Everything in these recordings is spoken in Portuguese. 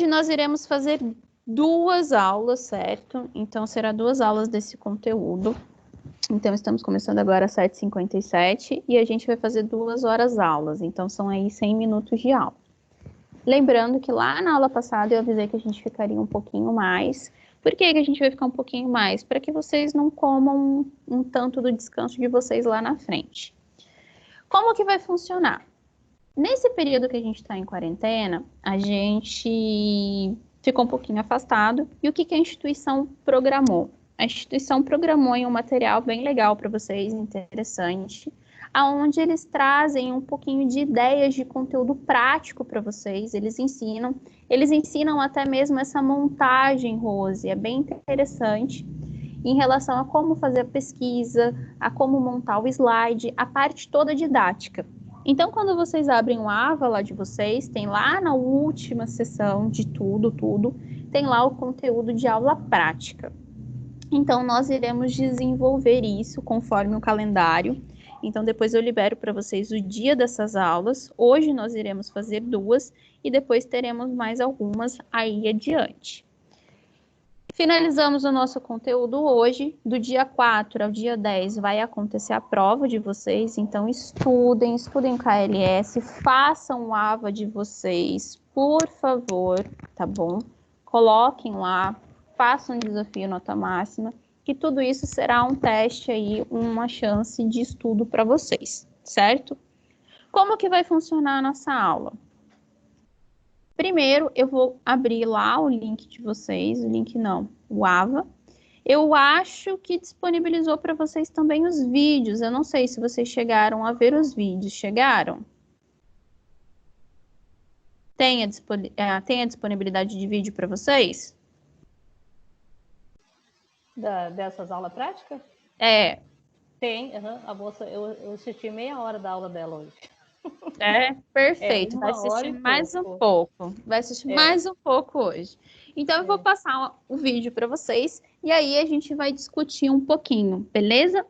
nós iremos fazer 2 aulas, certo? Então, será 2 aulas desse conteúdo. Então, estamos começando agora às 7h57 e a gente vai fazer 2 horas aulas. Então, são aí 100 minutos de aula. Lembrando que lá na aula passada eu avisei que a gente ficaria um pouquinho mais. Por que a gente vai ficar um pouquinho mais? Para que vocês não comam um tanto do descanso de vocês lá na frente. Como que vai funcionar? Nesse período que a gente está em quarentena, a gente ficou um pouquinho afastado. E o que a instituição programou? A instituição programou em um material bem legal para vocês, interessante, aonde eles trazem um pouquinho de ideias de conteúdo prático para vocês. Eles ensinam até mesmo essa montagem, Rose, é bem interessante, em relação a como fazer a pesquisa, a como montar o slide, a parte toda didática. Então, quando vocês abrem o AVA lá de vocês, tem lá na última sessão de tudo, tem lá o conteúdo de aula prática. Então, nós iremos desenvolver isso conforme o calendário. Então, depois eu libero para vocês o dia dessas aulas. Hoje nós iremos fazer 2 e depois teremos mais algumas aí adiante. Finalizamos o nosso conteúdo hoje. Do dia 4 ao dia 10 vai acontecer a prova de vocês. Então, estudem o KLS, façam o AVA de vocês, por favor, tá bom? Coloquem lá, façam um desafio nota máxima, que tudo isso será um teste aí, uma chance de estudo para vocês, certo? Como que vai funcionar a nossa aula? Primeiro, eu vou abrir lá o link de vocês, o AVA. Eu acho que disponibilizou para vocês também os vídeos. Eu não sei se vocês chegaram a ver os vídeos. Chegaram? Tem a disponibilidade de vídeo para vocês? Dessas aulas práticas? É. Tem, a moça, eu assisti meia hora da aula dela hoje. É, perfeito. Vai assistir mais um pouco. Vai assistir mais um pouco hoje. Então, eu vou passar o vídeo para vocês e aí a gente vai discutir um pouquinho, beleza?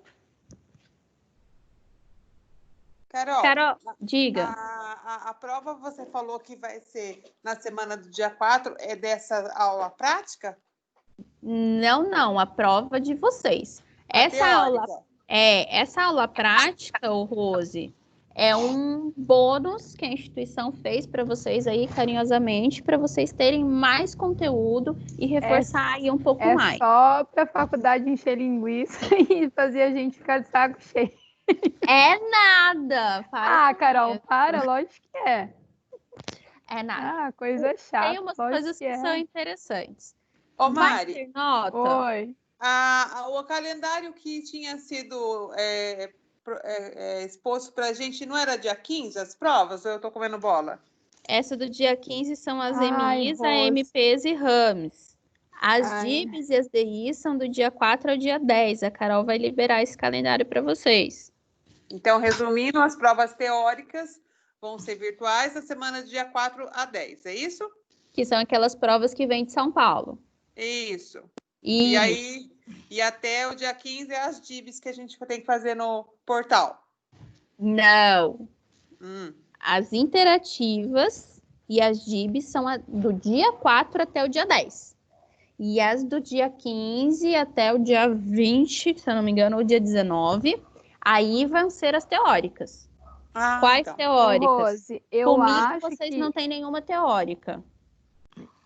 Carol, diga. A prova você falou que vai ser na semana do dia 4, é dessa aula prática? Não, a prova de vocês. Essa aula prática, Rose, é um bônus que a instituição fez para vocês aí, carinhosamente, para vocês terem mais conteúdo e reforçar aí um pouco mais. É só para a faculdade encher linguiça e fazer a gente ficar de saco cheio. É nada! Carol, lógico que é. É nada. Coisa chata. Tem umas coisas que são interessantes. Ô, Mari. Nota. Oi. O calendário que tinha sido exposto para a gente não era dia 15, as provas? Ou eu estou comendo bola? Essa do dia 15 são as EMIs, AMPs e RAMs. As DIBs e as DIs são do dia 4 ao dia 10. A Carol vai liberar esse calendário para vocês. Então, resumindo, as provas teóricas vão ser virtuais na semana do dia 4 a 10, é isso? Que são aquelas provas que vêm de São Paulo. Isso. E aí, até o dia 15 é as DIBs que a gente tem que fazer no portal. Não. As interativas e as DIBs são do dia 4 até o dia 10. E as do dia 15 até o dia 20, se eu não me engano, ou dia 19, aí vão ser as teóricas. Quais teóricas? Rose, Comigo acho vocês que não têm nenhuma teórica.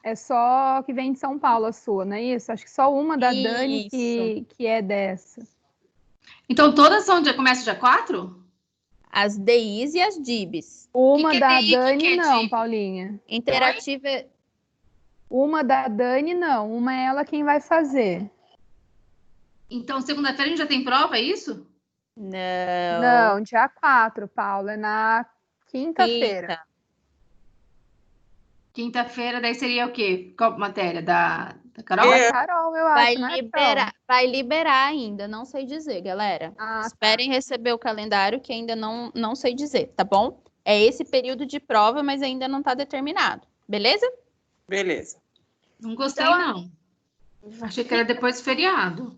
É só que vem de São Paulo a sua, não é isso? Acho que só uma da Dani que é dessa. Então todas começam dia 4? As DIs e as DIBs. Uma da Dani não, Paulinha. Interativa... Uma da Dani não, uma é ela quem vai fazer. Então segunda-feira a gente já tem prova, é isso? Não, dia 4, Paula, é na quinta-feira. Quinta-feira, daí seria o quê? Qual matéria? Da Carol? Carol, eu acho. Vai liberar ainda, não sei dizer, galera. Esperem receber o calendário, que ainda não sei dizer, tá bom? É esse período de prova, mas ainda não está determinado. Beleza? Beleza. Não gostei, não. Achei que era depois do feriado.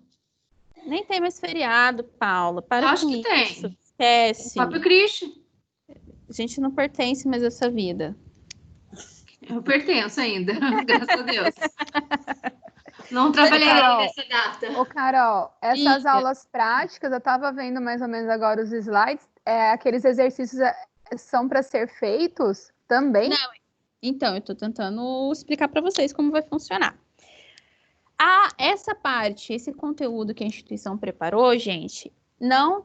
Nem tem mais feriado, Paula. Para acho com que isso. tem. Esquece. O próprio Cristo. A gente não pertence mais a essa vida. Eu pertenço ainda, graças a Deus. Não trabalharei Carol, nessa data. Ô, Carol, essas Diga. aulas práticas, eu estava vendo mais ou menos agora os slides, aqueles exercícios são para ser feitos também? Não, então, eu estou tentando explicar para vocês como vai funcionar. Essa parte, esse conteúdo que a instituição preparou, gente, não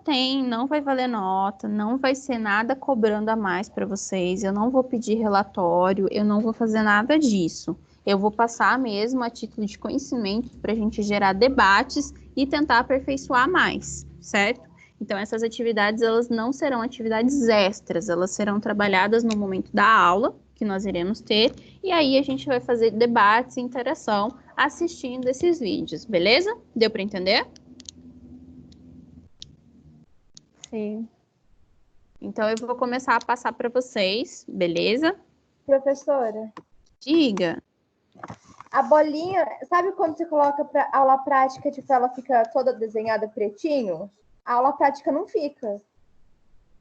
vai valer nota, não vai ser nada cobrando a mais para vocês. Eu não vou pedir relatório, eu não vou fazer nada disso. Eu vou passar mesmo a título de conhecimento para a gente gerar debates e tentar aperfeiçoar mais, certo? Então, essas atividades, elas não serão atividades extras, elas serão trabalhadas no momento da aula, que nós iremos ter, e aí a gente vai fazer debates e interação assistindo esses vídeos, beleza? Deu para entender? Sim. Então, eu vou começar a passar para vocês, beleza? Professora, Diga. a bolinha, sabe quando você coloca para aula prática, tipo, ela fica toda desenhada pretinho? A aula prática não fica.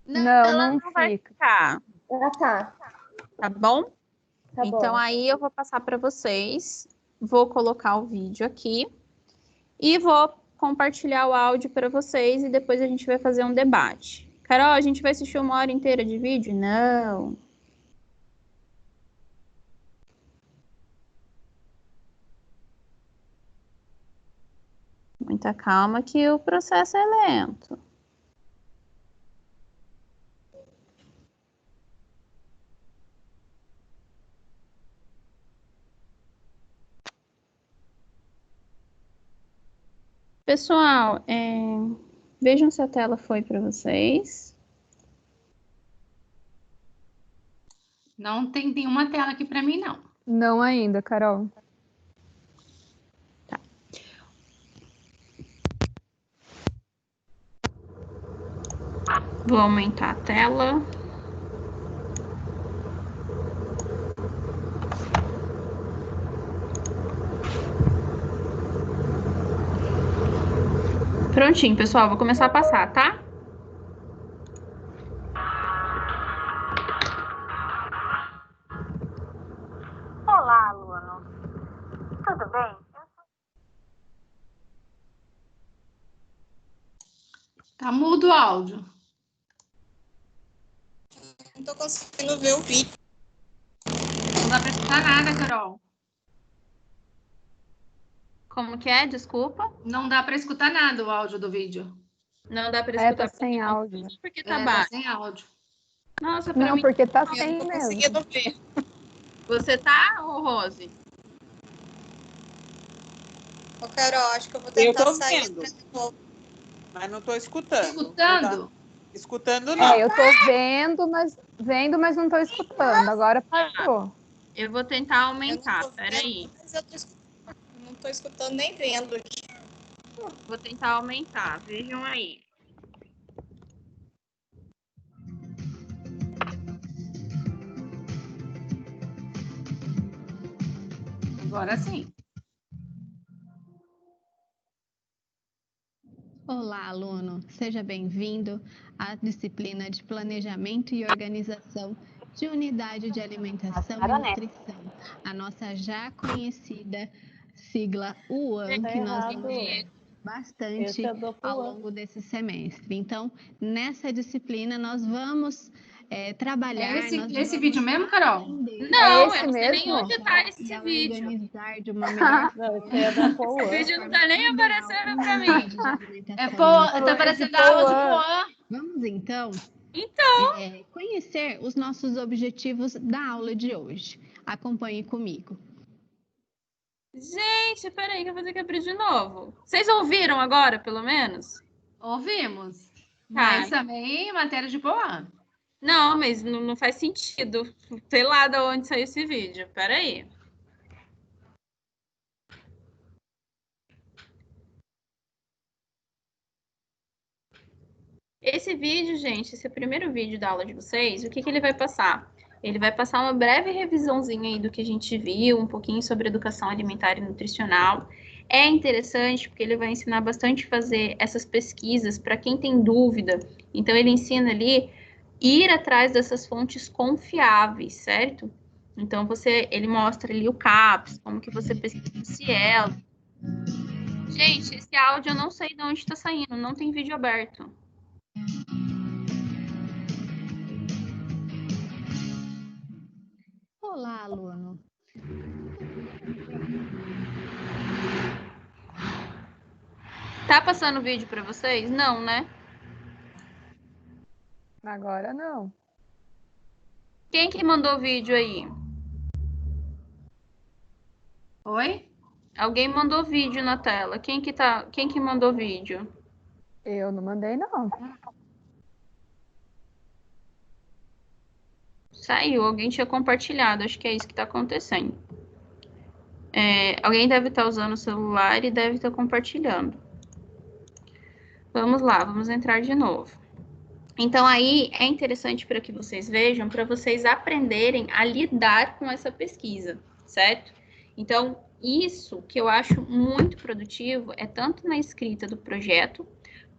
Não vai fica. ficar, Ah, tá. tá bom? Tá Então, bom. aí eu vou passar para vocês, vou colocar o vídeo aqui e vou compartilhar o áudio para vocês e depois a gente vai fazer um debate. Carol, a gente vai assistir 1 hora inteira de vídeo? Não. Muita calma que o processo é lento. Pessoal, vejam se a tela foi para vocês. Não tem nenhuma tela aqui para mim, não. Não ainda, Carol. Vou aumentar a tela. Prontinho, pessoal, vou começar a passar, tá? Olá, aluno. Tudo bem? Tá mudo o áudio. Não tô conseguindo ver o vídeo. Não dá para escutar nada, Carol. Como que é? Desculpa. Não dá para escutar nada o áudio do vídeo. Não dá para Tá escutar sem áudio. porque tá Tá baixo. sem áudio. Nossa, pra Não, mim. porque tá Eu sem não tô mesmo. conseguindo ver. Você tá, ô Rose? Ô, Carol, acho que eu vou Eu tentar tô sair. vendo. Mas não tô escutando. Escutando? Não tá escutando, não. Eu tô vendo, mas não tô escutando. Agora parou. Eu vou tentar Eu aumentar, não tô peraí. vendo, mas eu tô escutando. Não tô escutando nem vendo aqui. Vou tentar aumentar, vejam aí. Agora sim. Olá, aluno. Seja bem-vindo à disciplina de Planejamento e Organização de Unidade de Alimentação e Nutrição, a nossa já conhecida sigla UAN, Tá que nós errado. vemos bastante Esse é do ao Puan. longo desse semestre. Então, nessa disciplina, nós vamos trabalhar... É nós esse vamos vídeo mesmo, Carol? aprender Não, esse eu não sei nem mesmo? onde tá esse a vídeo. organizar de uma melhor Não, esse é da Esse Puan. vídeo não tá nem aparecendo pra mim. Tá aparecendo a aula de Poan. Vamos então, conhecer os nossos objetivos da aula de hoje. Acompanhe comigo. Gente, peraí que eu vou ter que abrir de novo. Vocês ouviram agora, pelo menos? Ouvimos. Tá. Mas também matéria de Poan. Não, mas não faz sentido. Sei lá de onde saiu esse vídeo. Peraí. Esse vídeo, gente, esse é o primeiro vídeo da aula de vocês. O que ele vai passar? Ele vai passar uma breve revisãozinha aí do que a gente viu, um pouquinho sobre educação alimentar e nutricional. É interessante porque ele vai ensinar bastante a fazer essas pesquisas para quem tem dúvida. Então, ele ensina ali ir atrás dessas fontes confiáveis, certo? Então, ele mostra ali o CAPS, como que você pesquisa o Cielo. Gente, esse áudio eu não sei de onde está saindo, não tem vídeo aberto. Olá, aluno. Tá passando vídeo para vocês? Não, né? Agora não. Quem que mandou vídeo aí? Oi? Alguém mandou vídeo na tela. Quem que mandou vídeo? Eu não mandei, não. Saiu, alguém tinha compartilhado, acho que é isso que está acontecendo. Alguém deve estar usando o celular e deve estar compartilhando. Vamos lá, vamos entrar de novo. Então, aí é interessante para que vocês vejam, para vocês aprenderem a lidar com essa pesquisa, certo? Então, isso que eu acho muito produtivo é tanto na escrita do projeto,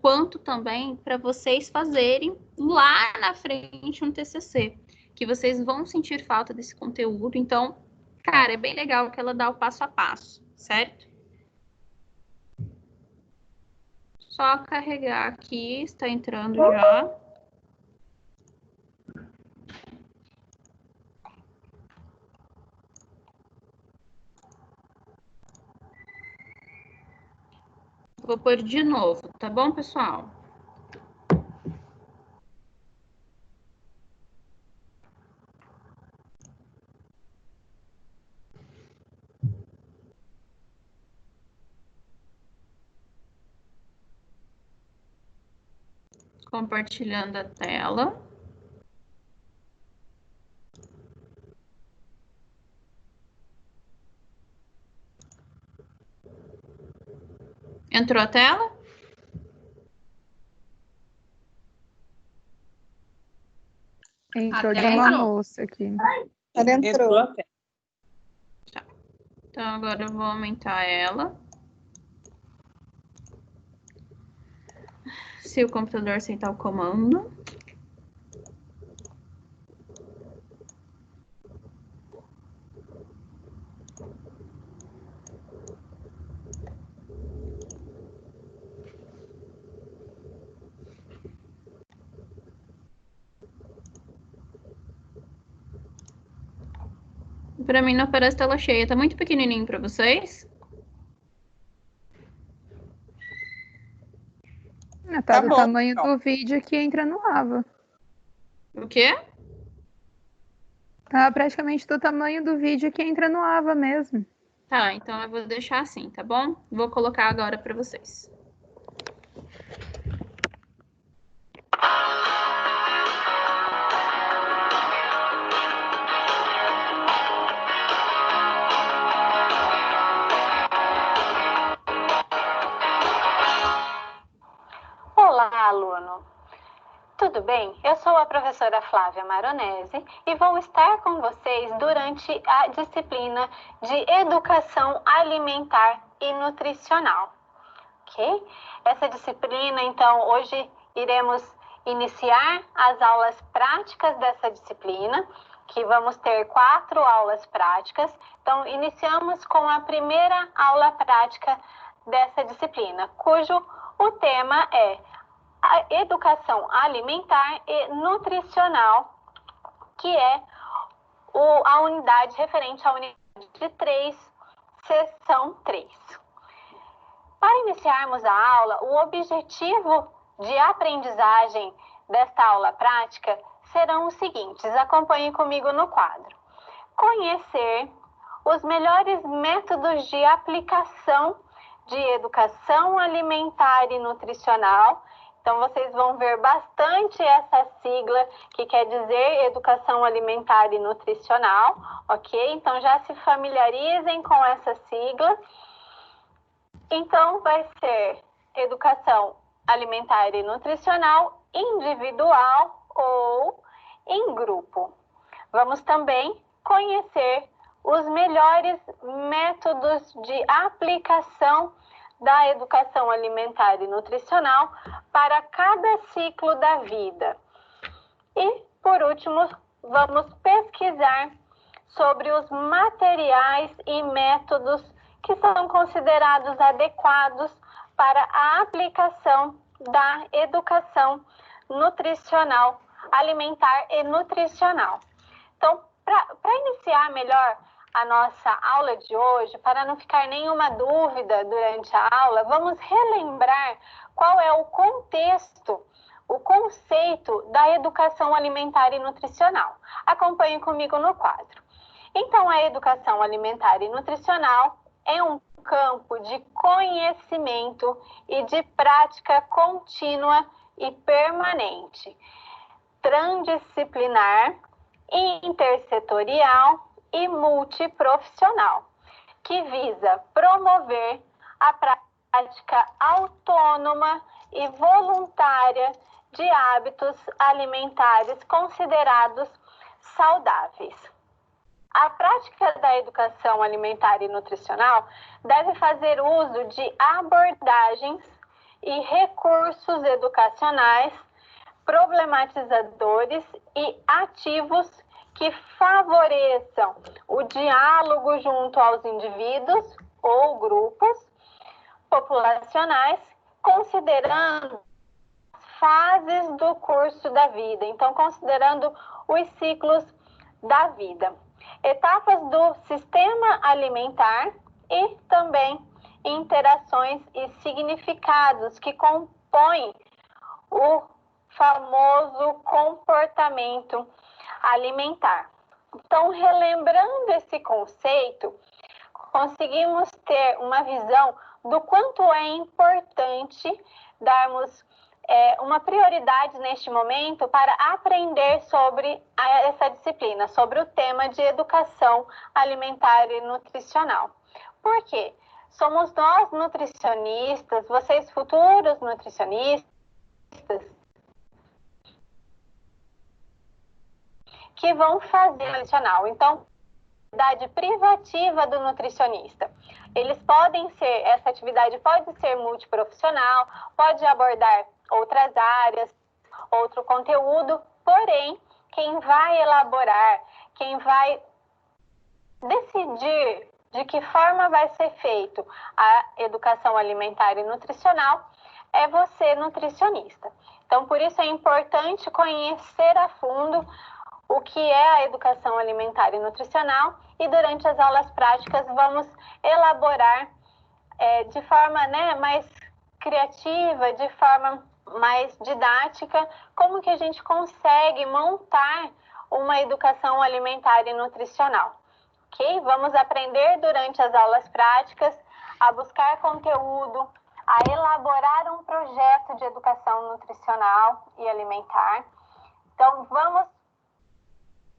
quanto também para vocês fazerem lá na frente um TCC, que vocês vão sentir falta desse conteúdo. Então, cara, é bem legal que ela dá o passo a passo, certo? Só carregar aqui, está entrando já. Vou pôr de novo, tá bom, pessoal? Compartilhando a tela. Entrou a tela? Entrou Até de uma entrou. moça aqui. Ela entrou. até. Então, agora eu vou aumentar ela. Se o computador aceitar o comando. Para mim não aparece tela cheia. Tá muito pequenininho para vocês? Tá do bom, tamanho então. do vídeo que entra no Ava. O quê? Tá praticamente do tamanho do vídeo que entra no Ava mesmo. Tá, então eu vou deixar assim, tá bom? Vou colocar agora para vocês. Olá, aluno. Tudo bem? Eu sou a professora Flávia Maronese e vou estar com vocês durante a disciplina de Educação Alimentar e Nutricional. Ok? Essa disciplina, então, hoje iremos iniciar as aulas práticas dessa disciplina, que vamos ter 4 aulas práticas. Então, iniciamos com a primeira aula prática dessa disciplina, cujo o tema é a educação alimentar e nutricional, que é a unidade referente à unidade 3, seção 3. Para iniciarmos a aula, o objetivo de aprendizagem desta aula prática serão os seguintes. Acompanhem comigo no quadro. Conhecer os melhores métodos de aplicação de educação alimentar e nutricional. Então, vocês vão ver bastante essa sigla, que quer dizer Educação Alimentar e Nutricional, ok? Então, já se familiarizem com essa sigla. Então, vai ser Educação Alimentar e Nutricional individual ou em grupo. Vamos também conhecer os melhores métodos de aplicação da educação alimentar e nutricional para cada ciclo da vida. E, por último, vamos pesquisar sobre os materiais e métodos que são considerados adequados para a aplicação da educação nutricional, alimentar e nutricional. Então, para iniciar melhor a nossa aula de hoje, para não ficar nenhuma dúvida durante a aula, vamos relembrar qual é o contexto, o conceito da educação alimentar e nutricional. Acompanhe comigo no quadro. Então, a educação alimentar e nutricional é um campo de conhecimento e de prática contínua e permanente, transdisciplinar, intersetorial e multiprofissional, que visa promover a prática autônoma e voluntária de hábitos alimentares considerados saudáveis. A prática da educação alimentar e nutricional deve fazer uso de abordagens e recursos educacionais problematizadores e ativos que favoreçam o diálogo junto aos indivíduos ou grupos populacionais, considerando fases do curso da vida, então considerando os ciclos da vida, etapas do sistema alimentar e também interações e significados que compõem o famoso comportamento alimentar. Então, relembrando esse conceito, conseguimos ter uma visão do quanto é importante darmos uma prioridade neste momento para aprender sobre essa disciplina, sobre o tema de educação alimentar e nutricional. Por quê? Somos nós nutricionistas, vocês futuros nutricionistas, que vão fazer nutricional. Então, atividade privativa do nutricionista. Eles podem ser, essa atividade pode ser multiprofissional, pode abordar outras áreas, outro conteúdo, porém, quem vai elaborar, quem vai decidir de que forma vai ser feito a educação alimentar e nutricional é você, nutricionista. Então, por isso é importante conhecer a fundo o que é a educação alimentar e nutricional, e durante as aulas práticas vamos elaborar de forma mais criativa, de forma mais didática, como que a gente consegue montar uma educação alimentar e nutricional. Ok? Vamos aprender durante as aulas práticas a buscar conteúdo, a elaborar um projeto de educação nutricional e alimentar. Então, vamos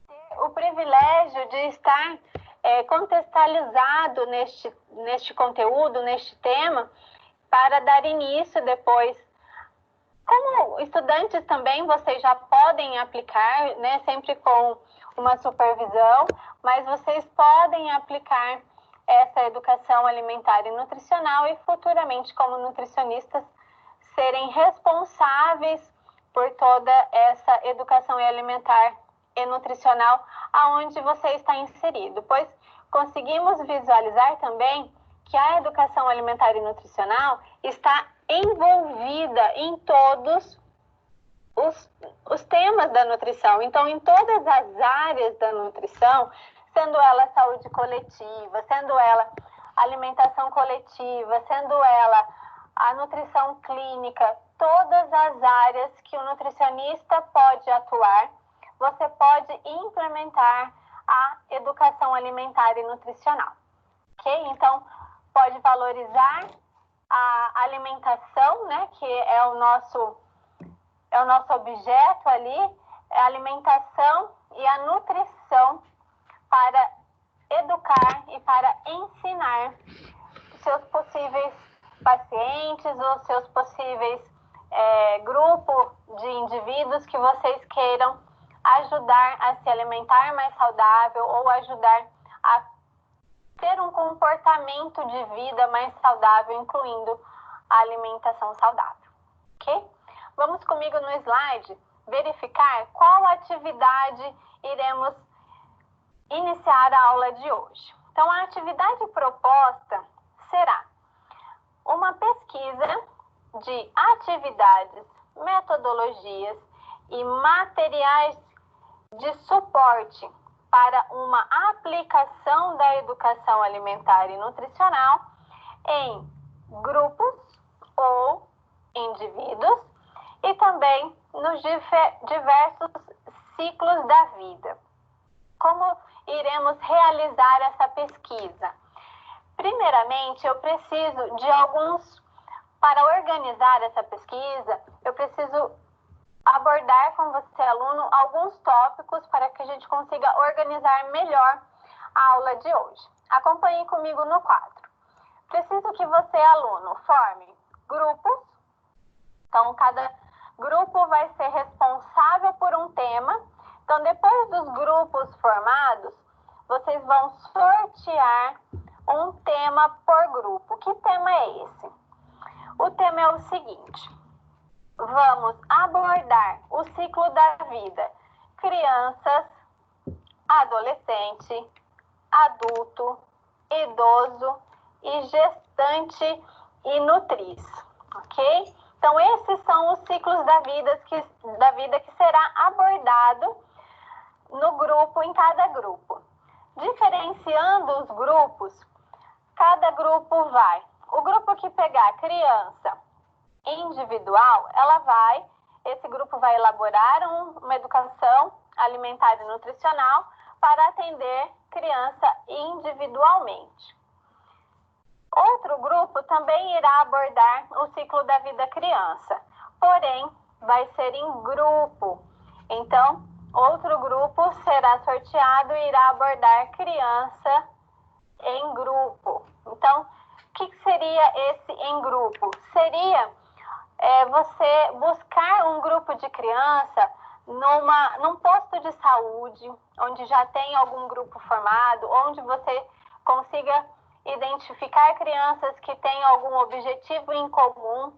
ter o privilégio de estar contextualizado neste conteúdo, neste tema, para dar início depois. Como estudantes também, vocês já podem aplicar, né, sempre com uma supervisão, mas vocês podem aplicar essa educação alimentar e nutricional e futuramente, como nutricionistas, serem responsáveis por toda essa educação alimentar e nutricional aonde você está inserido, pois conseguimos visualizar também que a educação alimentar e nutricional está envolvida em todos os temas da nutrição. Então, em todas as áreas da nutrição, sendo ela saúde coletiva, sendo ela alimentação coletiva, sendo ela a nutrição clínica, todas as áreas que o nutricionista pode atuar, você pode implementar a educação alimentar e nutricional. Ok? Então, pode valorizar a alimentação, né, que é o nosso objeto ali, a alimentação e a nutrição para educar e para ensinar os seus possíveis pacientes ou seus possíveis grupo de indivíduos que vocês queiram ajudar a se alimentar mais saudável ou ajudar a ter um comportamento de vida mais saudável, incluindo a alimentação saudável, ok? Vamos comigo no slide verificar qual atividade iremos iniciar a aula de hoje. Então, a atividade proposta será uma pesquisa de atividades, metodologias e materiais de suporte para uma aplicação da educação alimentar e nutricional em grupos ou indivíduos e também nos diversos ciclos da vida. Como iremos realizar essa pesquisa? Primeiramente, eu preciso de para organizar essa pesquisa, eu preciso abordar com você, aluno, alguns tópicos para que a gente consiga organizar melhor a aula de hoje. Acompanhe comigo no quadro. Preciso que você, aluno, forme grupos. Então, cada grupo vai ser responsável por um tema. Então, depois dos grupos formados, vocês vão sortear um tema por grupo. Que tema é esse? O tema é o seguinte: vamos abordar o ciclo da vida, crianças, adolescente, adulto, idoso e gestante e nutriz, ok? Então, esses são os ciclos da vida que será abordado no grupo, em cada grupo. Diferenciando os grupos, cada grupo vai. O grupo que pegar criança individual, esse grupo vai elaborar uma educação alimentar e nutricional para atender criança individualmente. Outro grupo também irá abordar o ciclo da vida criança, porém vai ser em grupo. Então, outro grupo será sorteado e irá abordar criança em grupo. Então, o que seria esse em grupo? Seria você buscar um grupo de criança num posto de saúde, onde já tem algum grupo formado, onde você consiga identificar crianças que têm algum objetivo em comum,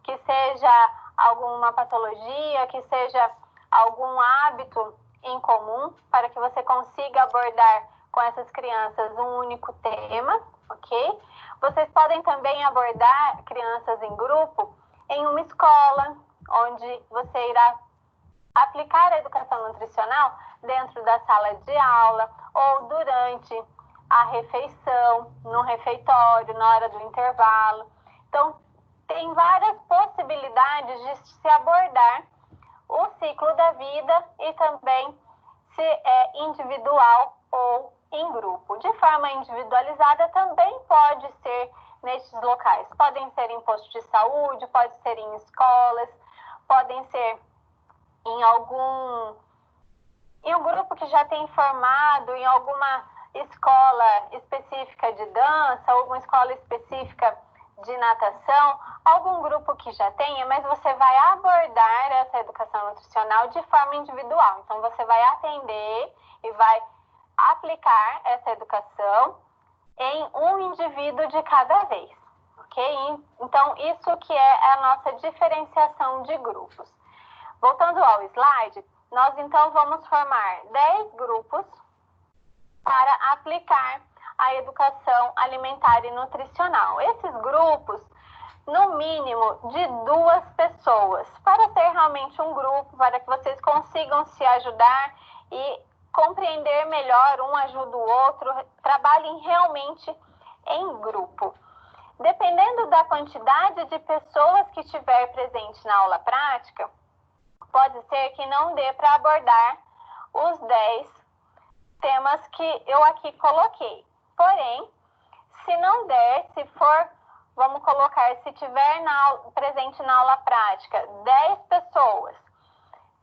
que seja alguma patologia, que seja algum hábito em comum, para que você consiga abordar com essas crianças um único tema, ok? Vocês podem também abordar crianças em grupo em uma escola, onde você irá aplicar a educação nutricional dentro da sala de aula ou durante a refeição, no refeitório, na hora do intervalo. Então, tem várias possibilidades de se abordar o ciclo da vida e também se é individual ou em grupo. De forma individualizada também pode ser nestes locais. Podem ser em postos de saúde, pode ser em escolas, podem ser em um grupo que já tem formado, em alguma escola específica de dança, alguma escola específica de natação, algum grupo que já tenha, mas você vai abordar essa educação nutricional de forma individual. Então, você vai atender e vai aplicar essa educação em um indivíduo de cada vez, ok? Então, isso que é a nossa diferenciação de grupos. Voltando ao slide, nós então vamos formar 10 grupos para aplicar a educação alimentar e nutricional. Esses grupos, no mínimo, de 2 pessoas, para ser realmente um grupo, para que vocês consigam se ajudar e compreender melhor, um ajuda o outro, trabalhem realmente em grupo. Dependendo da quantidade de pessoas que estiver presente na aula prática, pode ser que não dê para abordar os 10 temas que eu aqui coloquei. Porém, se não der, se for, vamos colocar, se tiver presente na aula prática 10 pessoas,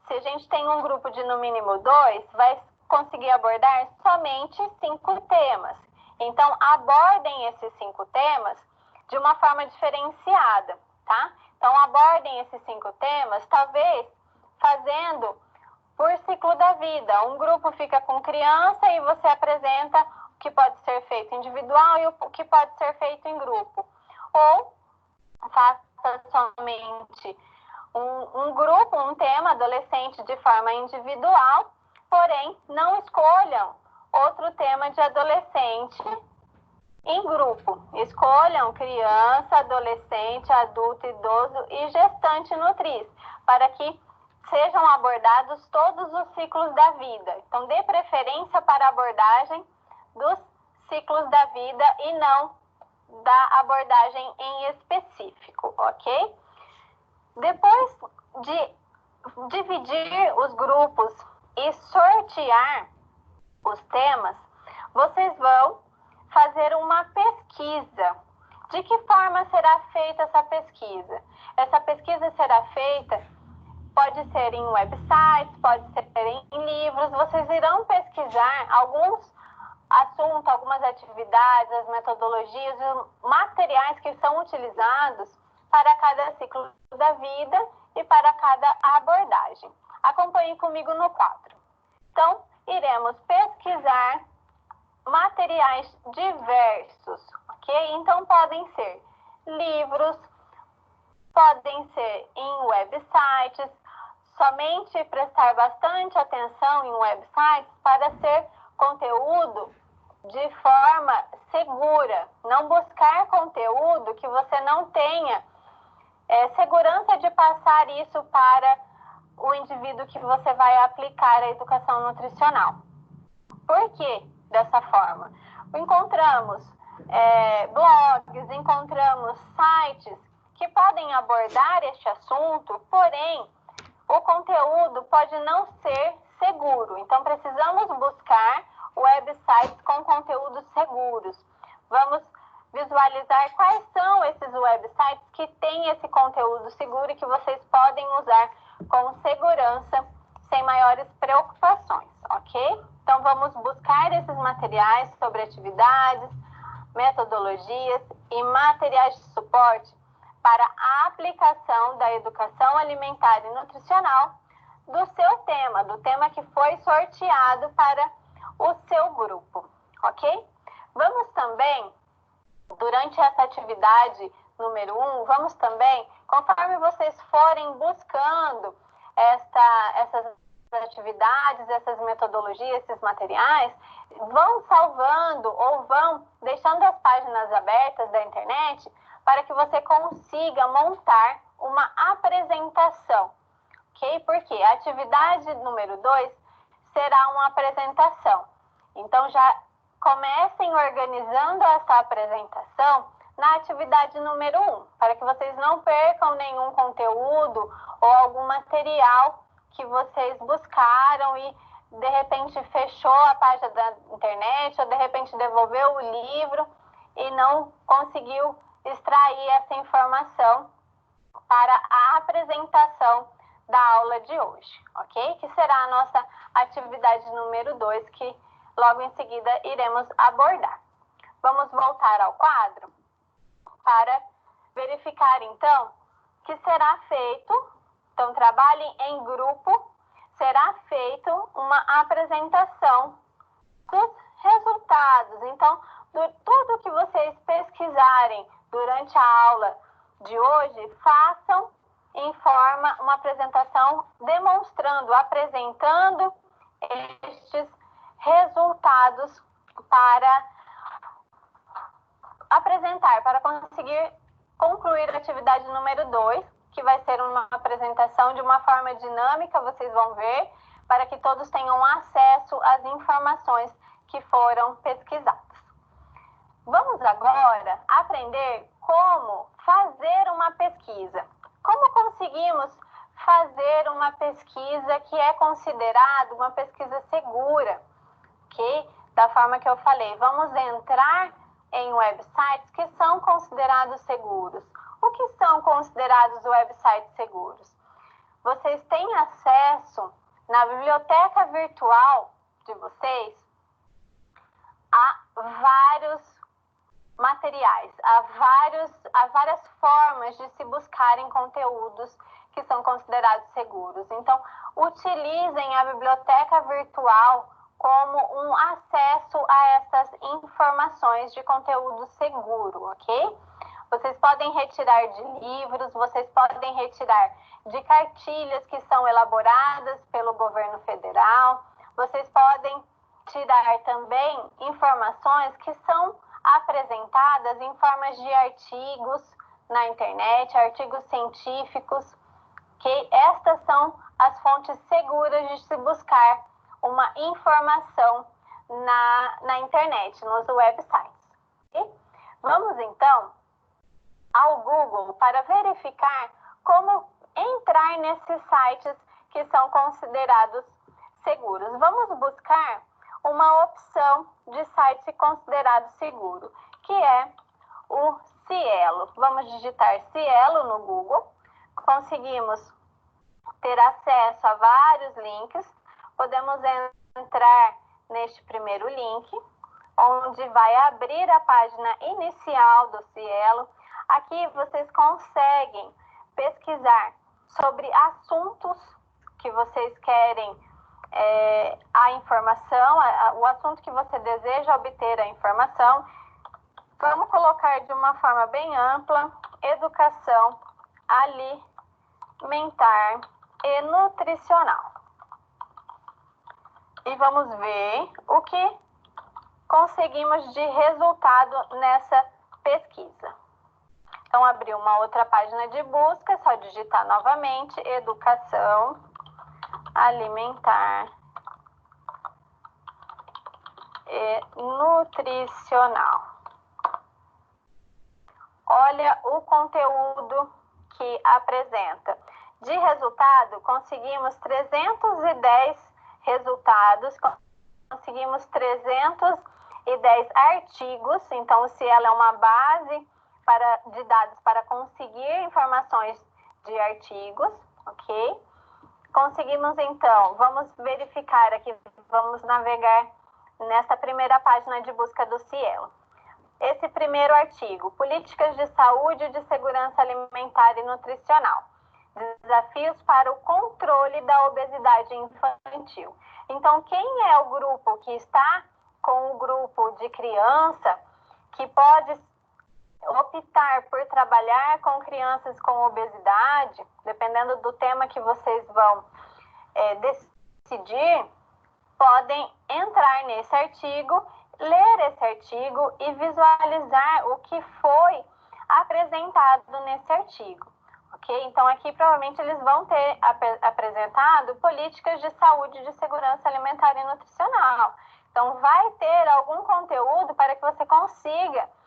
se a gente tem um grupo de no mínimo 2, vai conseguir abordar somente 5 temas. Então, abordem esses 5 temas de uma forma diferenciada, tá? Então, abordem esses 5 temas, talvez fazendo por ciclo da vida. Um grupo fica com criança e você apresenta o que pode ser feito individual e o que pode ser feito em grupo. Ou faça somente um grupo, um tema adolescente de forma individual, porém não escolham outro tema de adolescente em grupo. Escolham criança, adolescente, adulto, idoso e gestante nutriz, para que sejam abordados todos os ciclos da vida. Então, dê preferência para a abordagem dos ciclos da vida e não da abordagem em específico, ok? Depois de dividir os grupos e sortear os temas, vocês vão fazer uma pesquisa. De que forma será feita essa pesquisa? Essa pesquisa será feita, pode ser em websites, pode ser em livros. Vocês irão pesquisar alguns assuntos, algumas atividades, as metodologias, os materiais que são utilizados para cada ciclo da vida e para cada abordagem. Acompanhe comigo no quadro. Então, iremos pesquisar materiais diversos, ok? Então, podem ser livros, podem ser em websites, somente prestar bastante atenção em websites para ser conteúdo de forma segura. Não buscar conteúdo que você não tenha segurança de passar isso para o indivíduo que você vai aplicar a educação nutricional. Por que dessa forma? Encontramos blogs, encontramos sites que podem abordar este assunto, porém, o conteúdo pode não ser seguro. Então, precisamos buscar websites com conteúdos seguros. Vamos visualizar quais são esses websites que têm esse conteúdo seguro e que vocês podem usar com segurança, sem maiores preocupações, ok? Então, vamos buscar esses materiais sobre atividades, metodologias e materiais de suporte para a aplicação da educação alimentar e nutricional do seu tema, do tema que foi sorteado para o seu grupo, ok? Vamos também, durante essa atividade número 1, vamos também, conforme vocês forem buscando essas atividades, essas metodologias, esses materiais, vão salvando ou vão deixando as páginas abertas da internet para que você consiga montar uma apresentação, ok? Porque a atividade número 2 será uma apresentação. Então, já comecem organizando essa apresentação na atividade número 1, para que vocês não percam nenhum conteúdo ou algum material que vocês buscaram e, de repente, fechou a página da internet ou, de repente, devolveu o livro e não conseguiu extrair essa informação para a apresentação da aula de hoje, ok? Que será a nossa atividade número 2, que logo em seguida iremos abordar. Vamos voltar ao quadro para verificar, então, que será feito. Então, trabalhem em grupo, será feito uma apresentação dos resultados. Então, tudo que vocês pesquisarem durante a aula de hoje, façam em forma, uma apresentação demonstrando, apresentando estes resultados para apresentar, para conseguir concluir a atividade número 2, que vai ser uma apresentação de uma forma dinâmica, vocês vão ver, para que todos tenham acesso às informações que foram pesquisadas. Vamos agora aprender como fazer uma pesquisa. Como conseguimos fazer uma pesquisa que é considerada uma pesquisa segura, ok? Da forma que eu falei, vamos entrar em websites que são considerados seguros. O que são considerados websites seguros? Vocês têm acesso na biblioteca virtual de vocês a vários materiais, a várias formas de se buscarem conteúdos que são considerados seguros. Então, utilizem a biblioteca virtual como um acesso a essas informações de conteúdo seguro, ok? Vocês podem retirar de livros, vocês podem retirar de cartilhas que são elaboradas pelo governo federal, vocês podem tirar também informações que são apresentadas em formas de artigos na internet, artigos científicos, que estas são as fontes seguras de se buscar uma informação na internet, nos websites. E vamos então ao Google para verificar como entrar nesses sites que são considerados seguros. Vamos buscar uma opção de site considerado seguro, que é o Cielo. Vamos digitar Cielo no Google. Conseguimos ter acesso a vários links. Podemos entrar neste primeiro link, onde vai abrir a página inicial do Cielo. Aqui vocês conseguem pesquisar sobre assuntos que vocês querem a informação, o assunto que você deseja obter a informação. Vamos colocar de uma forma bem ampla: educação alimentar e nutricional. E vamos ver o que conseguimos de resultado nessa pesquisa. Então, abrir uma outra página de busca, é só digitar novamente: educação alimentar e nutricional. Olha o conteúdo que apresenta. De resultado, conseguimos 310 resultados, conseguimos 310 artigos. Então, se ela é uma base de dados para conseguir informações de artigos, ok? Conseguimos, então, vamos verificar aqui, vamos navegar nessa primeira página de busca do Cielo. Esse primeiro artigo: políticas de saúde e de segurança alimentar e nutricional. Desafios para o controle da obesidade infantil. Então, quem é o grupo que está com o grupo de criança, que pode optar por trabalhar com crianças com obesidade, dependendo do tema que vocês vão decidir, podem entrar nesse artigo, ler esse artigo e visualizar o que foi apresentado nesse artigo. Ok? Então, aqui provavelmente eles vão ter apresentado políticas de saúde e de segurança alimentar e nutricional. Então, vai ter algum conteúdo para que você consiga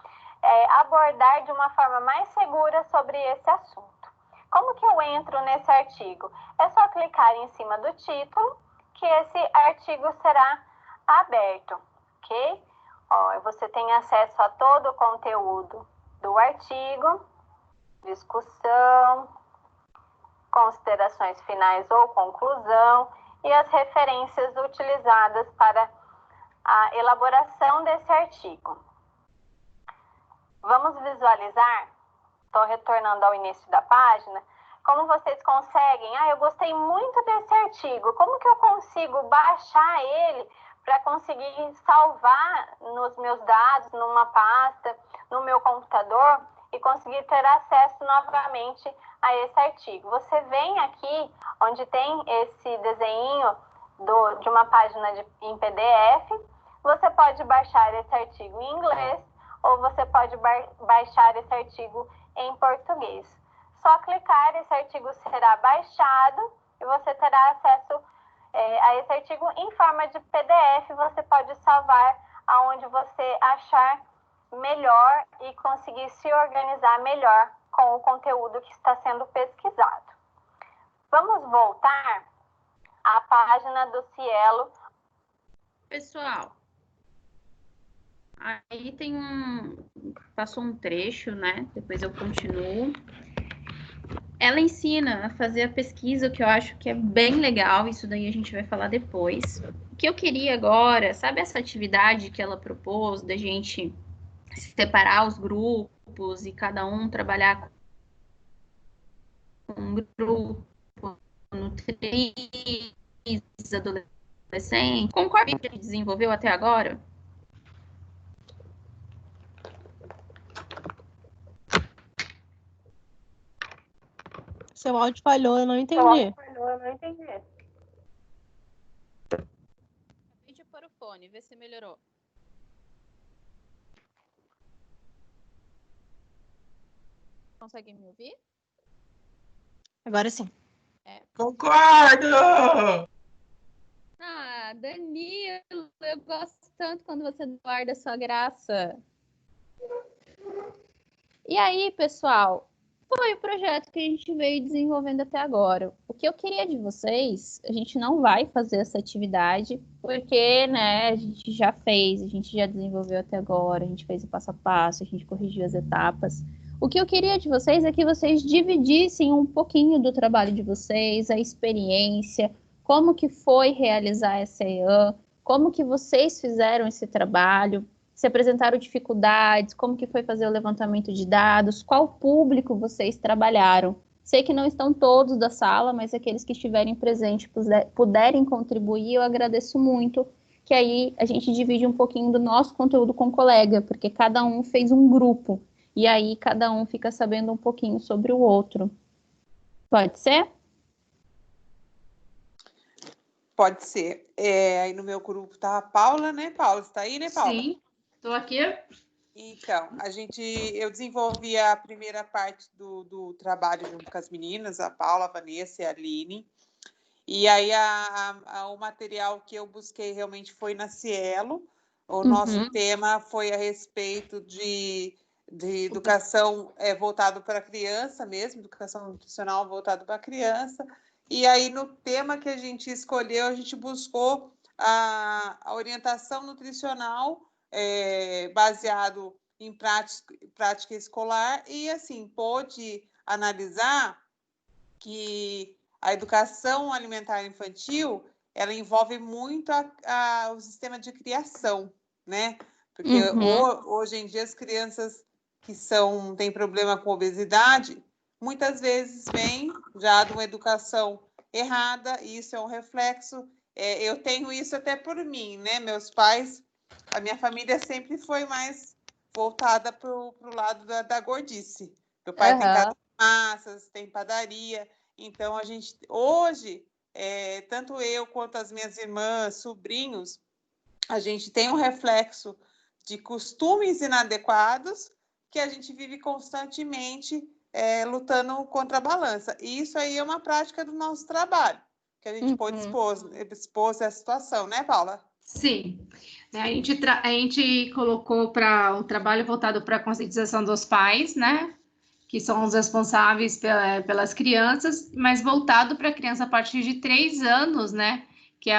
abordar de uma forma mais segura sobre esse assunto. Como que eu entro nesse artigo? É só clicar em cima do título, que esse artigo será aberto, ok? Você tem acesso a todo o conteúdo do artigo, discussão, considerações finais ou conclusão e as referências utilizadas para a elaboração desse artigo. Vamos visualizar, estou retornando ao início da página, como vocês conseguem. Eu gostei muito desse artigo, como que eu consigo baixar ele para conseguir salvar nos meus dados, numa pasta, no meu computador e conseguir ter acesso novamente a esse artigo? Você vem aqui onde tem esse desenho de uma página em PDF, você pode baixar esse artigo em inglês ou você pode baixar esse artigo em português. Só clicar, esse artigo será baixado e você terá acesso a esse artigo em forma de PDF. Você pode salvar aonde você achar melhor e conseguir se organizar melhor com o conteúdo que está sendo pesquisado. Vamos voltar à página do Cielo. Pessoal, aí passou um trecho, né? Depois eu continuo. Ela ensina a fazer a pesquisa, que eu acho que é bem legal. Isso daí a gente vai falar depois. O que eu queria agora, sabe essa atividade que ela propôs, da gente separar os grupos e cada um trabalhar com um grupo, nutrir, adolescente? Concorda com o que a gente desenvolveu até agora? Seu áudio falhou, eu não entendi. Acabei de pôr o fone, vê ver se melhorou. Consegue me ouvir? Agora sim. Concordo! Ah, Danilo, eu gosto tanto quando você guarda a sua graça. E aí, pessoal, foi o projeto que a gente veio desenvolvendo até agora. O que eu queria de vocês, a gente não vai fazer essa atividade, porque, né, a gente já fez, a gente já desenvolveu até agora, a gente fez o passo a passo, a gente corrigiu as etapas. O que eu queria de vocês é que vocês dividissem um pouquinho do trabalho de vocês, a experiência, como que foi realizar essa EAN, como que vocês fizeram esse trabalho, se apresentaram dificuldades, como que foi fazer o levantamento de dados, qual público vocês trabalharam. Sei que não estão todos da sala, mas aqueles que estiverem presentes puderem contribuir, eu agradeço muito, que aí a gente divide um pouquinho do nosso conteúdo com o colega, porque cada um fez um grupo, e aí cada um fica sabendo um pouquinho sobre o outro. Pode ser? Pode ser. Aí no meu grupo tá a Paula, né, Paula? Você tá aí, né, Paula? Sim, estou aqui. Então, eu desenvolvi a primeira parte do trabalho junto com as meninas, a Paula, a Vanessa e a Aline. E aí o material que eu busquei realmente foi na Cielo. O nosso tema foi a respeito de educação voltado para a criança mesmo, educação nutricional voltada para a criança. E aí, no tema que a gente escolheu, a gente buscou a orientação nutricional baseado em prática escolar e, assim, pôde analisar que a educação alimentar infantil, ela envolve muito o sistema de criação, né? Porque hoje em dia as crianças que têm problema com obesidade, muitas vezes vêm já de uma educação errada, e isso é um reflexo. Eu tenho isso até por mim, né? Meus pais, a minha família sempre foi mais voltada para o lado da gordice. Meu pai tem casa de massas, tem padaria. Então, a gente, hoje, tanto eu quanto as minhas irmãs, sobrinhos, a gente tem um reflexo de costumes inadequados que a gente vive constantemente lutando contra a balança. E isso aí é uma prática do nosso trabalho, que a gente pode expor essa situação, né, Paula? Sim. A gente colocou para um trabalho voltado para a conscientização dos pais, né? Que são os responsáveis pelas crianças, mas voltado para a criança a partir de 3 anos, né? Que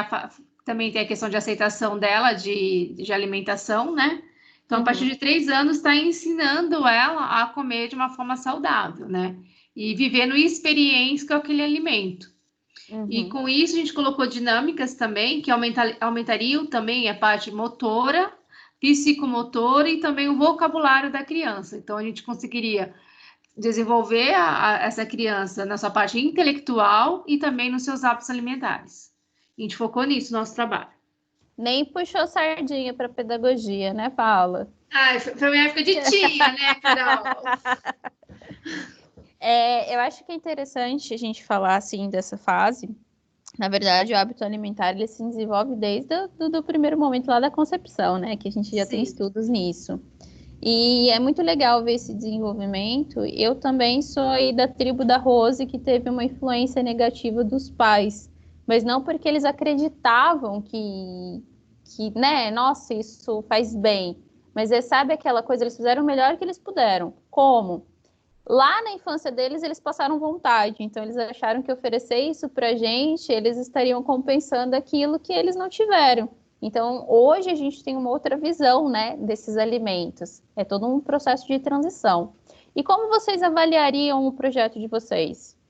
também tem a questão de aceitação dela, de alimentação, né? Então, a partir de 3 anos, está ensinando ela a comer de uma forma saudável, né? E vivendo experiências com aquele alimento. E com isso, a gente colocou dinâmicas também, que aumentariam também a parte motora, psicomotora e também o vocabulário da criança. Então, a gente conseguiria desenvolver essa criança na sua parte intelectual e também nos seus hábitos alimentares. A gente focou nisso no nosso trabalho. Nem puxou sardinha para pedagogia, né, Paula? Ah, foi uma época de tia, né, Carol? Eu acho que é interessante a gente falar, assim, dessa fase. Na verdade, o hábito alimentar, ele se desenvolve desde do primeiro momento lá da concepção, né? Que a gente já tem estudos nisso. E é muito legal ver esse desenvolvimento. Eu também sou aí da tribo da Rose, que teve uma influência negativa dos pais. Mas não porque eles acreditavam que né, nossa, isso faz bem. Mas sabe aquela coisa, eles fizeram o melhor que eles puderam. Como? Lá na infância deles, eles passaram vontade. Então, eles acharam que oferecer isso pra gente, eles estariam compensando aquilo que eles não tiveram. Então, hoje a gente tem uma outra visão, né, desses alimentos. É todo um processo de transição. E como vocês avaliariam o projeto de vocês?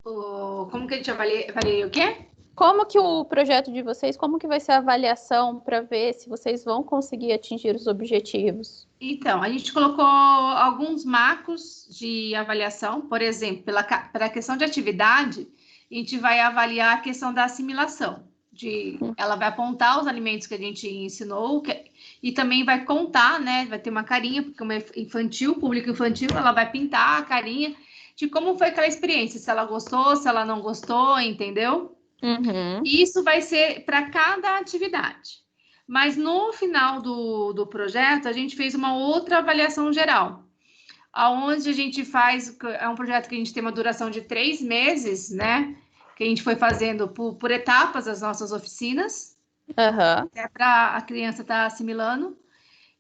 Como que a gente avalia o quê? Como que o projeto de vocês, como que vai ser a avaliação para ver se vocês vão conseguir atingir os objetivos? Então, a gente colocou alguns marcos de avaliação, por exemplo, pela questão de atividade, a gente vai avaliar a questão da assimilação. Ela vai apontar os alimentos que a gente ensinou e também vai contar, né? Vai ter uma carinha, porque uma infantil, público infantil, ela vai pintar a carinha de como foi aquela experiência, se ela gostou, se ela não gostou, entendeu? Uhum. Isso vai ser para cada atividade. Mas no final do projeto, a gente fez uma outra avaliação geral, onde a gente faz, é um projeto que a gente tem uma duração de 3 meses, né? Que a gente foi fazendo por etapas as nossas oficinas, para a criança estar assimilando.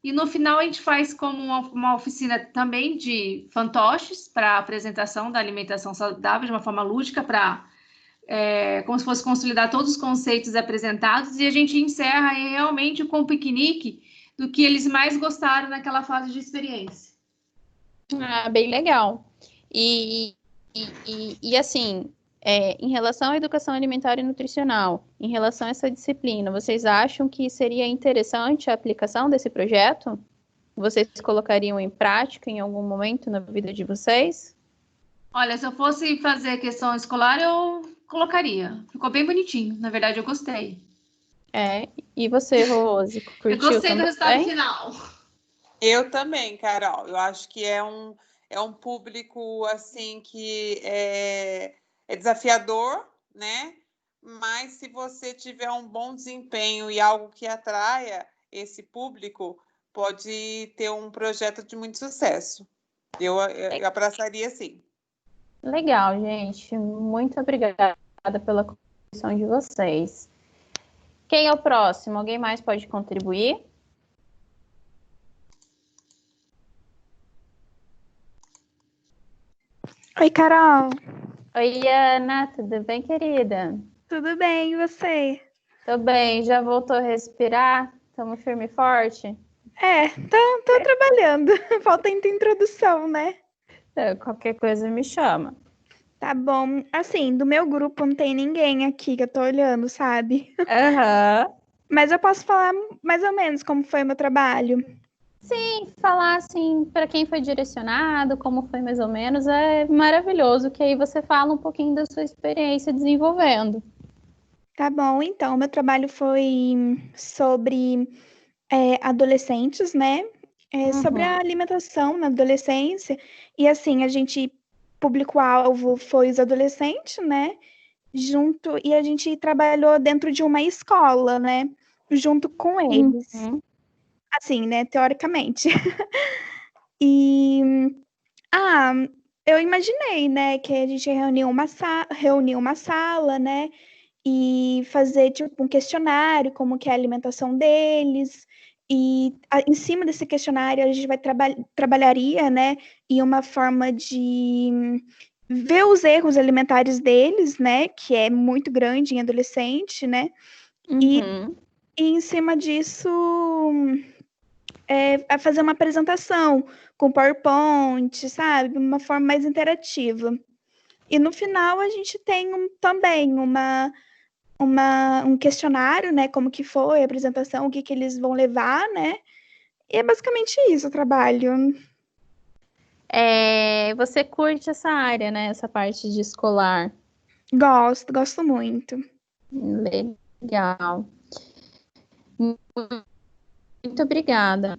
E no final a gente faz como uma oficina também de fantoches para apresentação da alimentação saudável de uma forma lúdica, para como se fosse consolidar todos os conceitos apresentados, e a gente encerra realmente com o piquenique do que eles mais gostaram naquela fase de experiência. Ah, bem legal. E assim, em relação à educação alimentar e nutricional, em relação a essa disciplina, vocês acham que seria interessante a aplicação desse projeto? Vocês colocariam em prática em algum momento na vida de vocês? Olha, se eu fosse fazer questão escolar, eu colocaria. Ficou bem bonitinho. Na verdade, eu gostei. E você, Rose, curtiu eu gostei também? Do resultado final. Eu também, Carol. Eu acho que é um público assim que é desafiador, né? Mas se você tiver um bom desempenho e algo que atraia esse público, pode ter um projeto de muito sucesso. Eu abraçaria sim. Legal, gente. Muito obrigada pela contribuição de vocês. Quem é o próximo? Alguém mais pode contribuir? Oi, Carol. Oi, Ana. Tudo bem, querida? Tudo bem, e você? Tô bem. Já voltou a respirar? Estamos firme e forte? Tô trabalhando. Falta ainda introdução, né? Qualquer coisa me chama. Tá bom. Assim, do meu grupo não tem ninguém aqui que eu tô olhando, sabe? Mas eu posso falar mais ou menos como foi o meu trabalho. Sim, falar assim para quem foi direcionado, como foi mais ou menos, é maravilhoso, que aí você fala um pouquinho da sua experiência desenvolvendo. Tá bom, então, meu trabalho foi sobre adolescentes, né? Sobre a alimentação na adolescência. E assim, a gente, público-alvo foi os adolescentes, né? E a gente trabalhou dentro de uma escola, né? Junto com eles. Assim, né? Teoricamente. Eu imaginei, né? Que a gente reuniu uma sala, né? E fazer tipo um questionário, como que é a alimentação deles, e em cima desse questionário a gente vai trabalharia, né, em uma forma de ver os erros alimentares deles, né, que é muito grande em adolescente, né, e em cima disso fazer uma apresentação com PowerPoint, sabe, uma forma mais interativa. E no final a gente tem também um questionário, né? Como que foi a apresentação, o que eles vão levar, né? E é basicamente isso o trabalho. Você curte essa área, né? Essa parte de escolar? Gosto muito. Legal. Muito obrigada.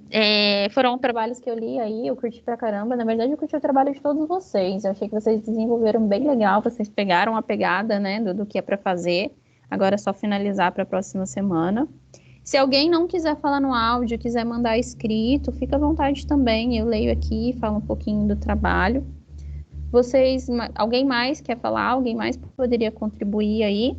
Foram trabalhos que eu li aí, eu curti pra caramba. Na verdade, eu curti o trabalho de todos vocês. Eu achei que vocês desenvolveram bem legal, vocês pegaram a pegada, né, do que é para fazer. Agora é só finalizar para a próxima semana. Se alguém não quiser falar no áudio, quiser mandar escrito, fica à vontade também. Eu leio aqui, falo um pouquinho do trabalho. Alguém mais quer falar? Alguém mais poderia contribuir aí?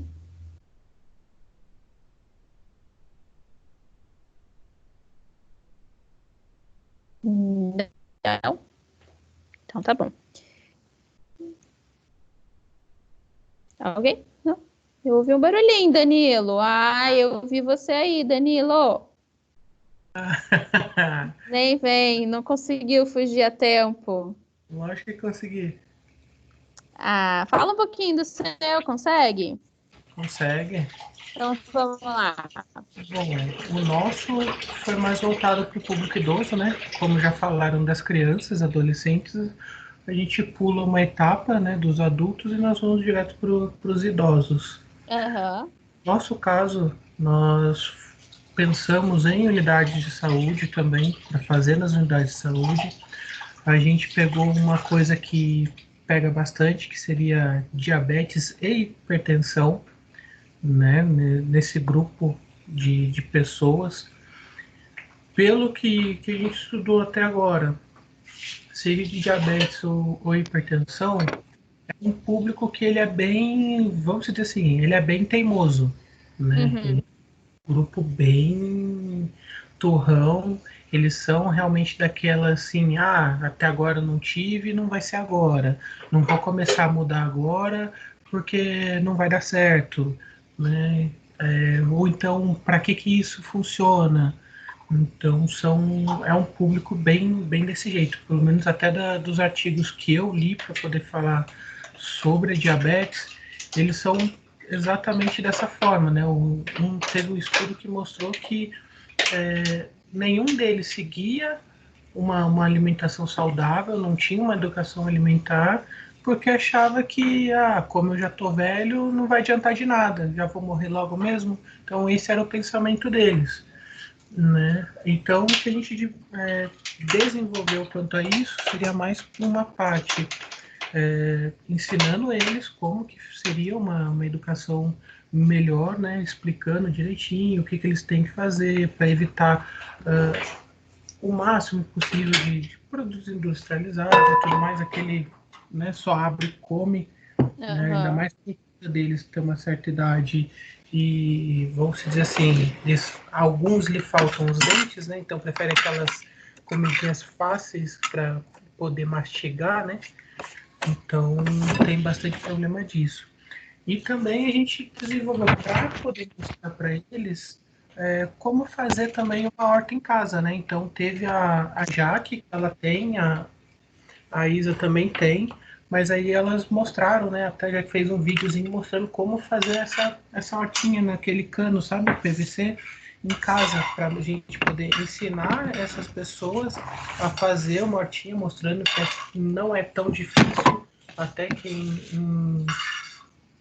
Não? Então tá bom. Alguém? Não? Eu ouvi um barulhinho, Danilo. Eu ouvi você aí, Danilo. Nem vem, não conseguiu fugir a tempo. Lógico que consegui. Fala um pouquinho do seu, consegue? Consegue. Então vamos lá. Bom, o nosso foi mais voltado para o público idoso, né? Como já falaram das crianças, adolescentes, a gente pula uma etapa, né, dos adultos e nós vamos direto para os idosos. No nosso caso, nós pensamos em unidades de saúde também, para fazer nas unidades de saúde. A gente pegou uma coisa que pega bastante, que seria diabetes e hipertensão. né, nesse grupo de pessoas. Pelo que a gente estudou até agora, seja de diabetes ou hipertensão, é um público que ele é bem, vamos dizer assim, ele é bem teimoso, né? Uhum. Grupo bem turrão, eles são realmente daquela assim, até agora não tive, não vai ser agora, não vou começar a mudar agora porque não vai dar certo, né? Ou então, para que isso funciona? Então é um público bem desse jeito, pelo menos até dos artigos que eu li para poder falar sobre a diabetes, eles são exatamente dessa forma, né? Teve um estudo que mostrou que nenhum deles seguia uma alimentação saudável, não tinha uma educação alimentar, porque achava que, como eu já estou velho, não vai adiantar de nada, já vou morrer logo mesmo. Então esse era o pensamento deles, né? Então o que a gente desenvolveu quanto a isso seria mais uma parte ensinando eles como que seria uma educação melhor, né? Explicando direitinho o que eles têm que fazer para evitar o máximo possível de produtos industrializados e tudo mais, aquele, né, só abre e come, né? Ainda mais que deles tem uma certa idade e, vamos dizer assim, alguns lhe faltam os dentes, né? Então prefere aquelas comidinhas fáceis para poder mastigar, né? Então tem bastante problema disso. E também a gente desenvolveu para poder mostrar para eles como fazer também uma horta em casa, né? Então teve a Jaque, ela tem, a Isa também tem, mas aí elas mostraram, né? Até já fez um videozinho mostrando como fazer essa hortinha naquele cano, sabe? PVC em casa, para a gente poder ensinar essas pessoas a fazer uma hortinha, mostrando que não é tão difícil, até quem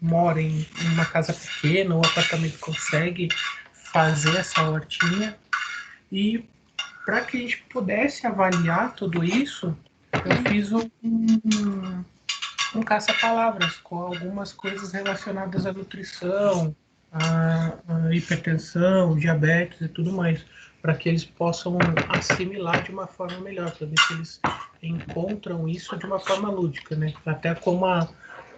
mora em uma casa pequena ou apartamento consegue fazer essa hortinha. E para que a gente pudesse avaliar tudo isso, eu fiz um caça-palavras com algumas coisas relacionadas à nutrição, à hipertensão, diabetes e tudo mais, para que eles possam assimilar de uma forma melhor, para ver se eles encontram isso de uma forma lúdica, né? Até como a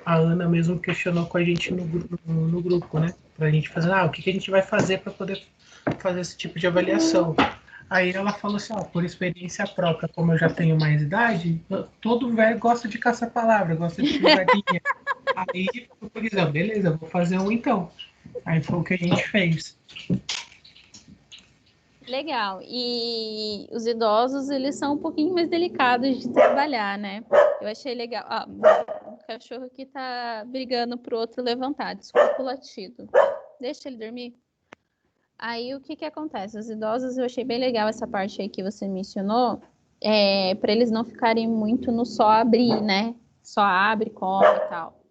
Ana mesmo questionou com a gente no grupo, né? Para a gente fazer, o que a gente vai fazer para poder fazer esse tipo de avaliação. Aí ela falou assim, por experiência própria, como eu já tenho mais idade, todo velho gosta de caça-palavra, gosta de pegadinha. Aí eu falei, beleza, vou fazer um então. Aí foi o que a gente fez. Legal. E os idosos, eles são um pouquinho mais delicados de trabalhar, né? Eu achei legal. O cachorro aqui tá brigando pro outro levantar. Desculpa o latido. Deixa ele dormir. Aí o que acontece? Os idosos, eu achei bem legal essa parte aí que você mencionou, para eles não ficarem muito no só abrir, né? Só abre, come e tal.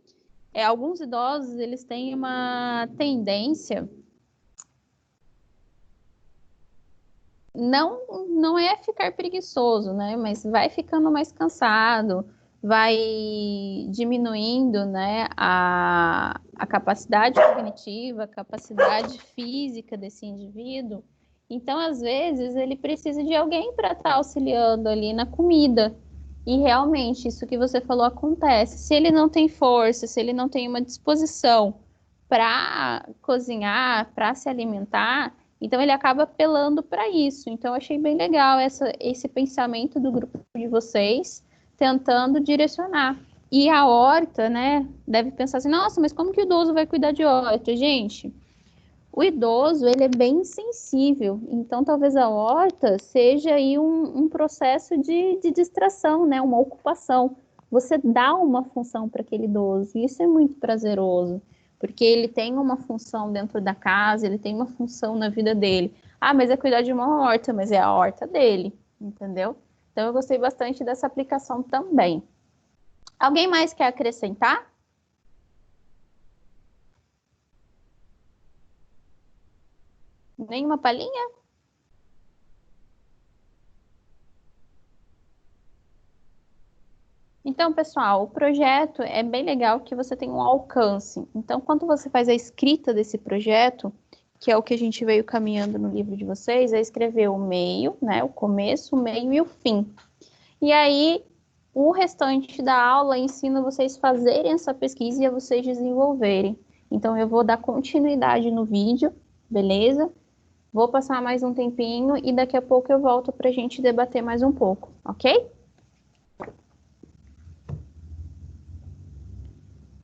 Alguns idosos, eles têm uma tendência, não é ficar preguiçoso, né? Mas vai ficando mais cansado, vai diminuindo, né, a capacidade cognitiva, a capacidade física desse indivíduo. Então, às vezes, ele precisa de alguém para estar auxiliando ali na comida. E realmente, isso que você falou acontece. Se ele não tem força, se ele não tem uma disposição para cozinhar, para se alimentar, então ele acaba apelando para isso. Então, eu achei bem legal esse pensamento do grupo de vocês, tentando direcionar. E a horta, né, deve pensar assim, nossa, mas como que o idoso vai cuidar de horta? Gente, o idoso, ele é bem sensível, então talvez a horta seja aí um processo de distração, né, uma ocupação. Você dá uma função para aquele idoso, e isso é muito prazeroso, porque ele tem uma função dentro da casa, ele tem uma função na vida dele. Mas é cuidar de uma horta, mas é a horta dele, entendeu? Então eu gostei bastante dessa aplicação também. Alguém mais quer acrescentar? Nenhuma palhinha? Então, pessoal, o projeto é bem legal que você tem um alcance. Então, quando você faz a escrita desse projeto, que é o que a gente veio caminhando no livro de vocês, é escrever o meio, né? O começo, o meio e o fim. E aí, o restante da aula ensina vocês fazerem essa pesquisa e a vocês desenvolverem. Então, eu vou dar continuidade no vídeo, beleza? Vou passar mais um tempinho e daqui a pouco eu volto para a gente debater mais um pouco, ok?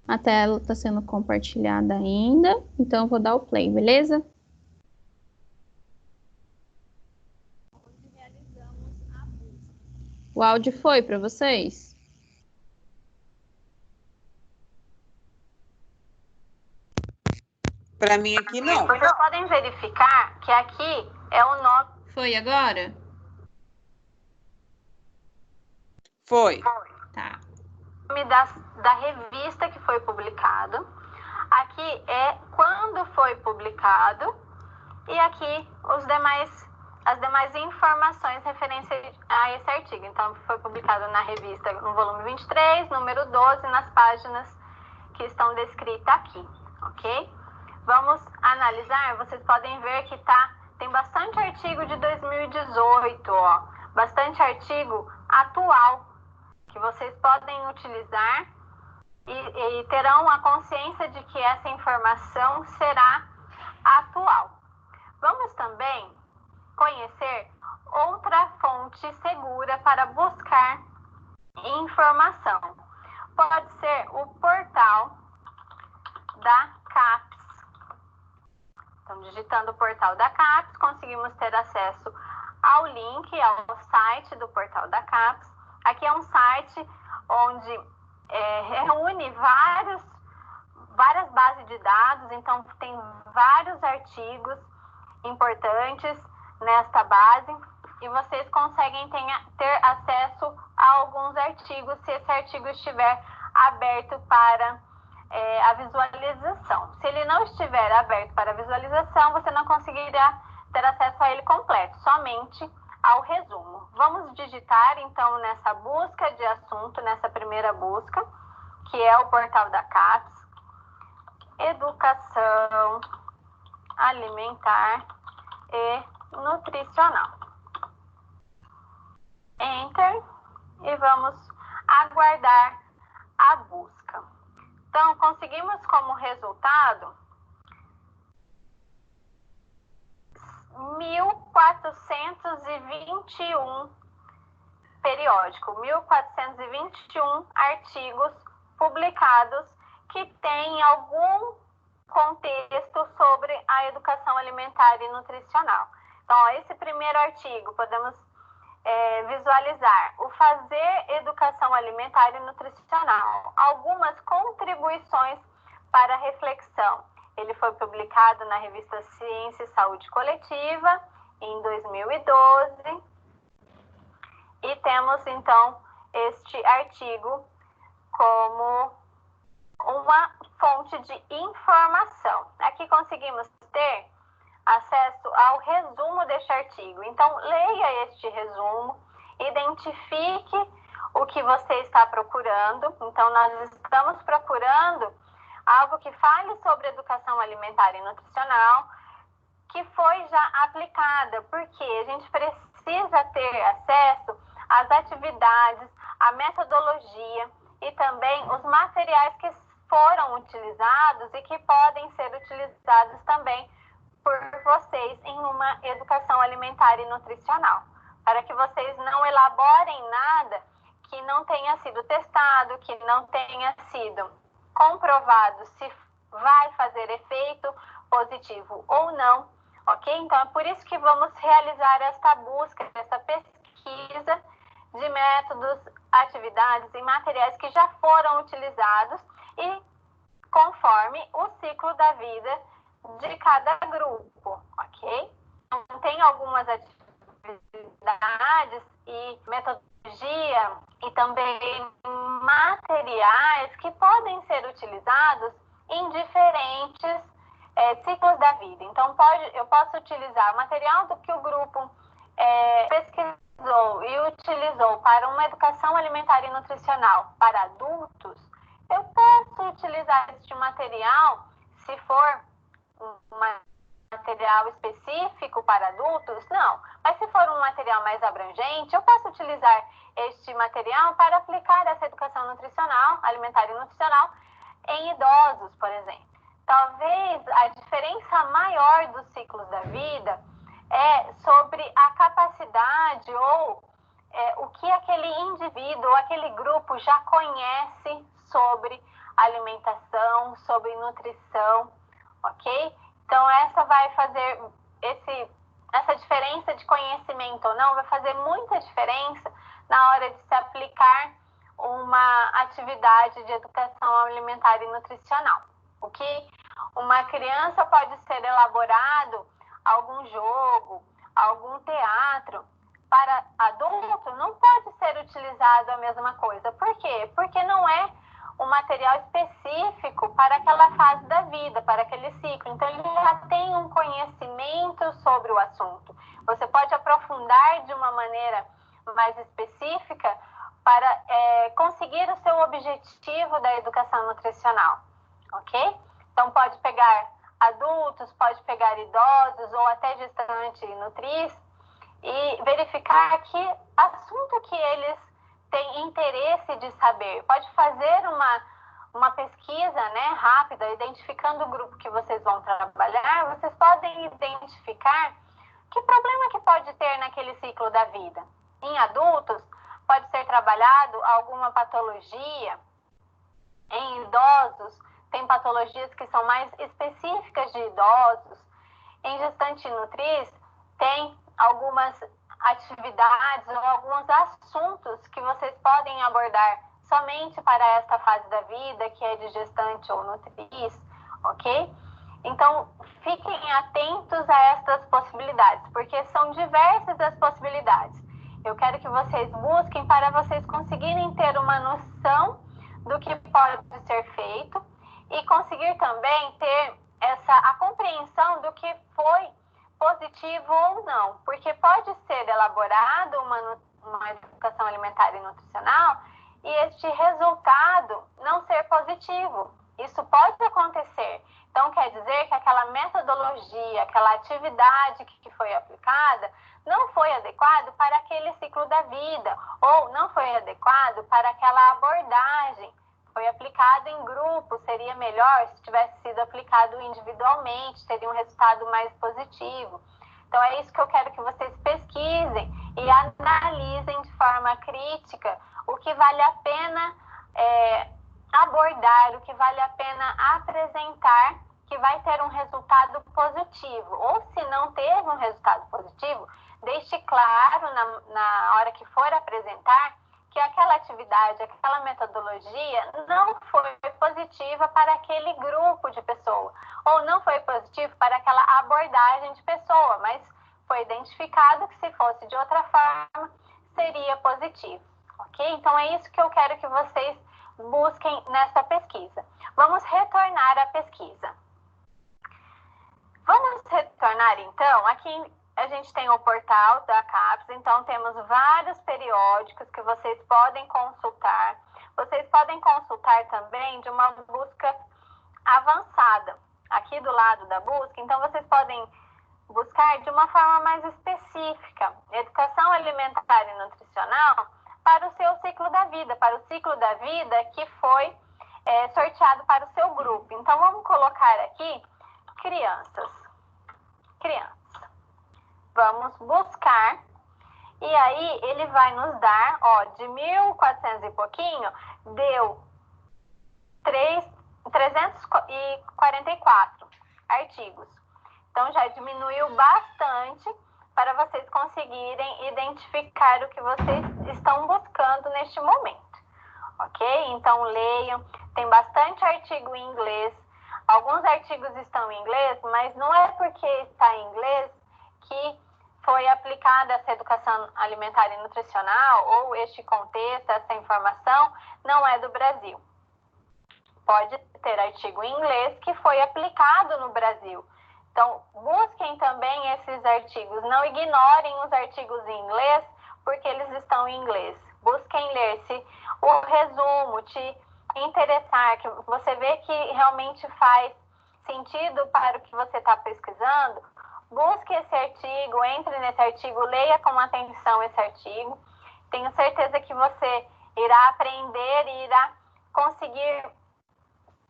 A tela está sendo compartilhada ainda, então eu vou dar o play, beleza? O áudio foi para vocês? Para mim aqui não. Vocês podem verificar que aqui é o nome. Foi agora? Foi. Tá. Nome da revista que foi publicado. Aqui é quando foi publicado. E aqui as demais informações referentes a esse artigo. Então, foi publicado na revista no volume 23, número 12, nas páginas que estão descritas aqui, ok? Vamos analisar, vocês podem ver que tem bastante artigo de 2018, ó, bastante artigo atual, que vocês podem utilizar e terão a consciência de que essa informação será atual. Vamos também conhecer outra fonte segura para buscar informação. Pode ser o portal da CAPES. Então, digitando o portal da CAPES, conseguimos ter acesso ao link, ao site do portal da CAPES. Aqui é um site onde reúne várias bases de dados, então tem vários artigos importantes nesta base e vocês conseguem ter acesso a alguns artigos se esse artigo estiver aberto para a visualização. Se ele não estiver aberto para visualização, você não conseguirá ter acesso a ele completo, somente ao resumo. Vamos digitar, então, nessa busca de assunto, nessa primeira busca, que é o portal da CAPES, Educação Alimentar e Nutricional. Enter e vamos aguardar a busca. Então, conseguimos como resultado 1.421 periódico, 1.421 artigos publicados que têm algum contexto sobre a educação alimentar e nutricional. Então, esse primeiro artigo, podemos visualizar o fazer educação alimentar e nutricional, algumas contribuições para reflexão. Ele foi publicado na revista Ciência e Saúde Coletiva em 2012 e temos então este artigo como uma fonte de informação. Aqui conseguimos ter acesso ao resumo deste artigo. Então, leia este resumo, identifique o que você está procurando. Então, nós estamos procurando algo que fale sobre educação alimentar e nutricional, que foi já aplicada, porque a gente precisa ter acesso às atividades, à metodologia e também os materiais que foram utilizados e que podem ser utilizados também por vocês em uma educação alimentar e nutricional, para que vocês não elaborem nada que não tenha sido testado, que não tenha sido comprovado se vai fazer efeito positivo ou não, ok? Então, é por isso que vamos realizar esta busca, essa pesquisa de métodos, atividades e materiais que já foram utilizados e conforme o ciclo da vida de cada grupo, ok? Então, tem algumas atividades e metodologia e também materiais que podem ser utilizados em diferentes ciclos da vida. Então, eu posso utilizar o material do que o grupo pesquisou e utilizou para uma educação alimentar e nutricional para adultos, eu posso utilizar este material, se for um material específico para adultos? Não. Mas se for um material mais abrangente, eu posso utilizar este material para aplicar essa educação nutricional, alimentar e nutricional em idosos, por exemplo. Talvez a diferença maior dos ciclos da vida é sobre a capacidade ou o que aquele indivíduo ou aquele grupo já conhece sobre alimentação, sobre nutrição, ok? Então, essa vai fazer, essa diferença de conhecimento ou não vai fazer muita diferença na hora de se aplicar uma atividade de educação alimentar e nutricional. O que uma criança pode ser elaborado, algum jogo, algum teatro, para adulto não pode ser utilizado a mesma coisa. Por quê? Porque não é um material específico para aquela fase da vida, para aquele ciclo. Então, ele já tem um conhecimento sobre o assunto. Você pode aprofundar de uma maneira mais específica para conseguir o seu objetivo da educação nutricional, ok? Então, pode pegar adultos, pode pegar idosos ou até gestante e nutris e verificar que assunto que eles têm interesse de saber. Pode fazer uma pesquisa, né, rápida, identificando o grupo que vocês vão trabalhar. Vocês podem identificar que problema que pode ter naquele ciclo da vida. Em adultos, pode ser trabalhado alguma patologia. Em idosos, tem patologias que são mais específicas de idosos. Em gestante e nutris, tem algumas atividades ou alguns assuntos que vocês podem abordar somente para esta fase da vida, que é de gestante ou nutris, ok? Então, fiquem atentos a estas possibilidades, porque são diversas as possibilidades. Eu quero que vocês busquem para vocês conseguirem ter uma noção do que pode ser feito e conseguir também ter a compreensão do que foi positivo ou não, porque pode ser elaborado uma educação alimentar e nutricional e este resultado não ser positivo. Isso pode acontecer. Então, quer dizer que aquela metodologia, aquela atividade que foi aplicada não foi adequado para aquele ciclo da vida, ou não foi adequado para aquela abordagem. Foi aplicado em grupo, seria melhor se tivesse sido aplicado individualmente, teria um resultado mais positivo. Então, é isso que eu quero que vocês pesquisem e analisem de forma crítica o que vale a pena abordar, o que vale a pena apresentar, que vai ter um resultado positivo. Ou se não teve um resultado positivo, deixe claro na hora que for apresentar que aquela atividade, aquela metodologia não foi positiva para aquele grupo de pessoa, ou não foi positivo para aquela abordagem de pessoa, mas foi identificado que se fosse de outra forma, seria positivo, ok? Então, é isso que eu quero que vocês busquem nessa pesquisa. Vamos retornar à pesquisa. Vamos retornar, então, aqui a gente tem o portal da CAPES, então temos vários periódicos que vocês podem consultar. Vocês podem consultar também de uma busca avançada. Aqui do lado da busca, então vocês podem buscar de uma forma mais específica. Educação alimentar e nutricional para o seu ciclo da vida, para o ciclo da vida que foi sorteado para o seu grupo. Então, vamos colocar aqui crianças. Vamos buscar, e aí ele vai nos dar, ó, de 1.400 e pouquinho, deu 344 artigos. Então, já diminuiu bastante para vocês conseguirem identificar o que vocês estão buscando neste momento, ok? Então, leiam, tem bastante artigo em inglês. Alguns artigos estão em inglês, mas não é porque está em inglês que foi aplicada essa educação alimentar e nutricional, ou este contexto, essa informação, não é do Brasil. Pode ter artigo em inglês que foi aplicado no Brasil. Então, busquem também esses artigos. Não ignorem os artigos em inglês, porque eles estão em inglês. Busquem ler. Se o resumo te interessar, que você vê que realmente faz sentido para o que você está pesquisando, busque esse artigo, entre nesse artigo, leia com atenção esse artigo. Tenho certeza que você irá aprender e irá conseguir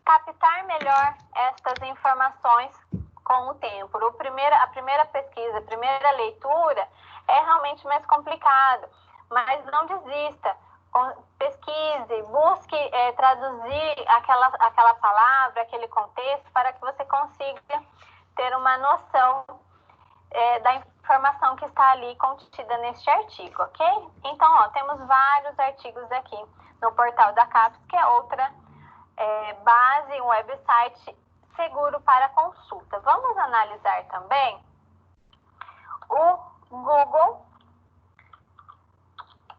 captar melhor estas informações com o tempo. A primeira pesquisa, a primeira leitura é realmente mais complicado, mas não desista. Pesquise, busque traduzir aquela palavra, aquele contexto, para que você consiga ter uma noção da informação que está ali contida neste artigo, ok? Então, ó, temos vários artigos aqui no portal da CAPES, que é outra base, um website seguro para consulta. Vamos analisar também o Google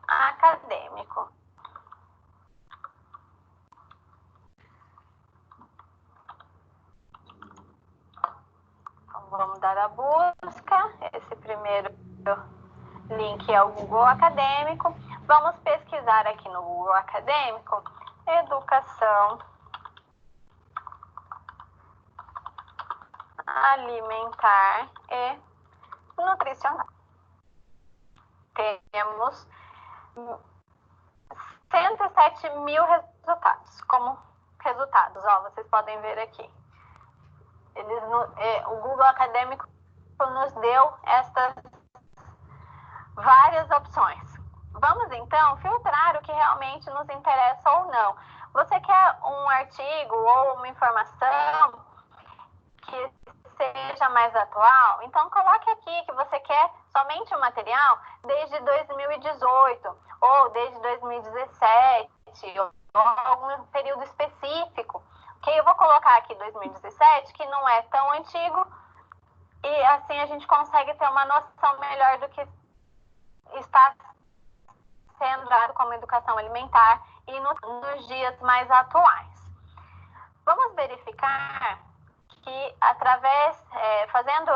Acadêmico. Então, vamos dar a busca. Esse primeiro link é o Google Acadêmico. Vamos pesquisar aqui no Google Acadêmico educação alimentar e nutricional. Temos 107 mil resultados. Como resultados, ó, vocês podem ver aqui. O Google Acadêmico nos deu estas várias opções. Vamos então filtrar o que realmente nos interessa ou não. Você quer um artigo ou uma informação que seja mais atual? Então coloque aqui que você quer somente o material desde 2018 ou desde 2017 ou algum período específico. Ok? Eu vou colocar aqui 2017, que não é tão antigo, e assim a gente consegue ter uma noção melhor do que está sendo dado como educação alimentar e nos dias mais atuais. Vamos verificar que através, fazendo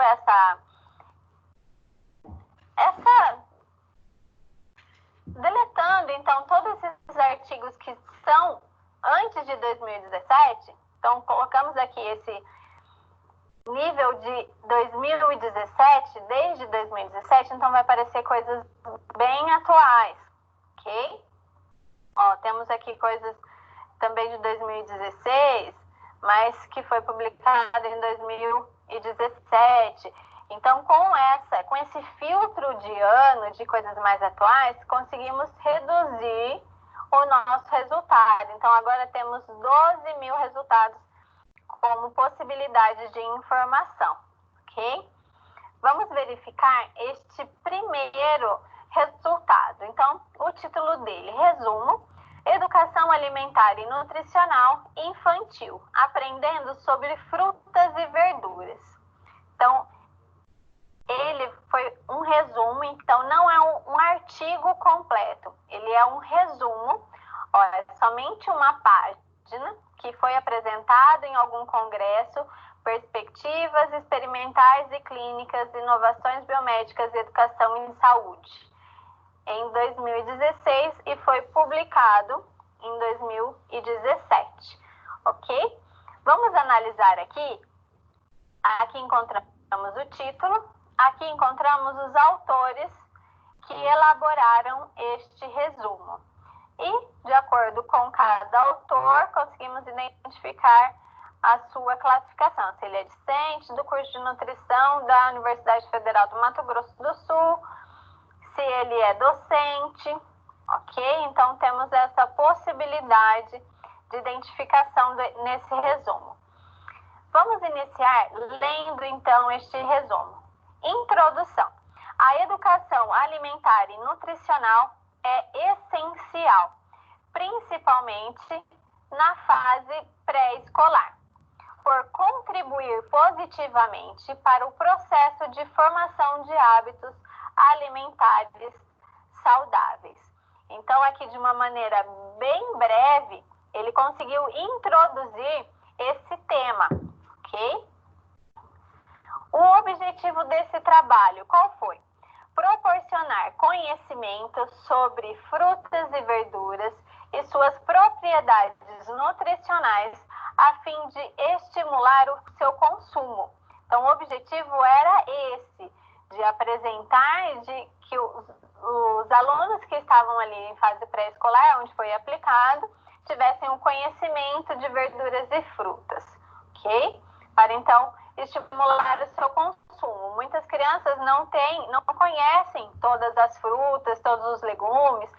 deletando então todos esses artigos que são antes de 2017, então colocamos aqui esse nível de 2017, desde 2017, então vai aparecer coisas bem atuais, ok? Ó, temos aqui coisas também de 2016, mas que foi publicada em 2017. Então, com esse filtro de ano, de coisas mais atuais, conseguimos reduzir o nosso resultado. Então, agora temos 12 mil resultados como possibilidade de informação, ok? Vamos verificar este primeiro resultado. Então, o título dele, resumo, Educação Alimentar e Nutricional Infantil, aprendendo sobre frutas e verduras. Então, ele foi um resumo, então não é um artigo completo, ele é um resumo, olha, somente uma página que foi apresentado em algum congresso, perspectivas experimentais e clínicas, inovações biomédicas e educação em saúde, em 2016 e foi publicado em 2017, ok? Vamos analisar aqui. Aqui encontramos o título, aqui encontramos os autores que elaboraram este resumo. E, de acordo com cada autor, conseguimos identificar a sua classificação. Se ele é discente do curso de nutrição da Universidade Federal do Mato Grosso do Sul, se ele é docente, ok? Então, temos essa possibilidade de identificação nesse resumo. Vamos iniciar lendo, então, este resumo. Introdução. A educação alimentar e nutricional é essencial, principalmente na fase pré-escolar, por contribuir positivamente para o processo de formação de hábitos alimentares saudáveis. Então, aqui de uma maneira bem breve, ele conseguiu introduzir esse tema, ok? O objetivo desse trabalho, qual foi? Proporcionar proporcionar conhecimento sobre frutas e verduras e suas propriedades nutricionais a fim de estimular o seu consumo. Então, o objetivo era esse, de apresentar de que os alunos que estavam ali em fase pré-escolar, onde foi aplicado, tivessem um conhecimento de verduras e frutas, ok? Para, então, estimular o seu consumo. Muitas crianças não conhecem todas as frutas, todos os legumes.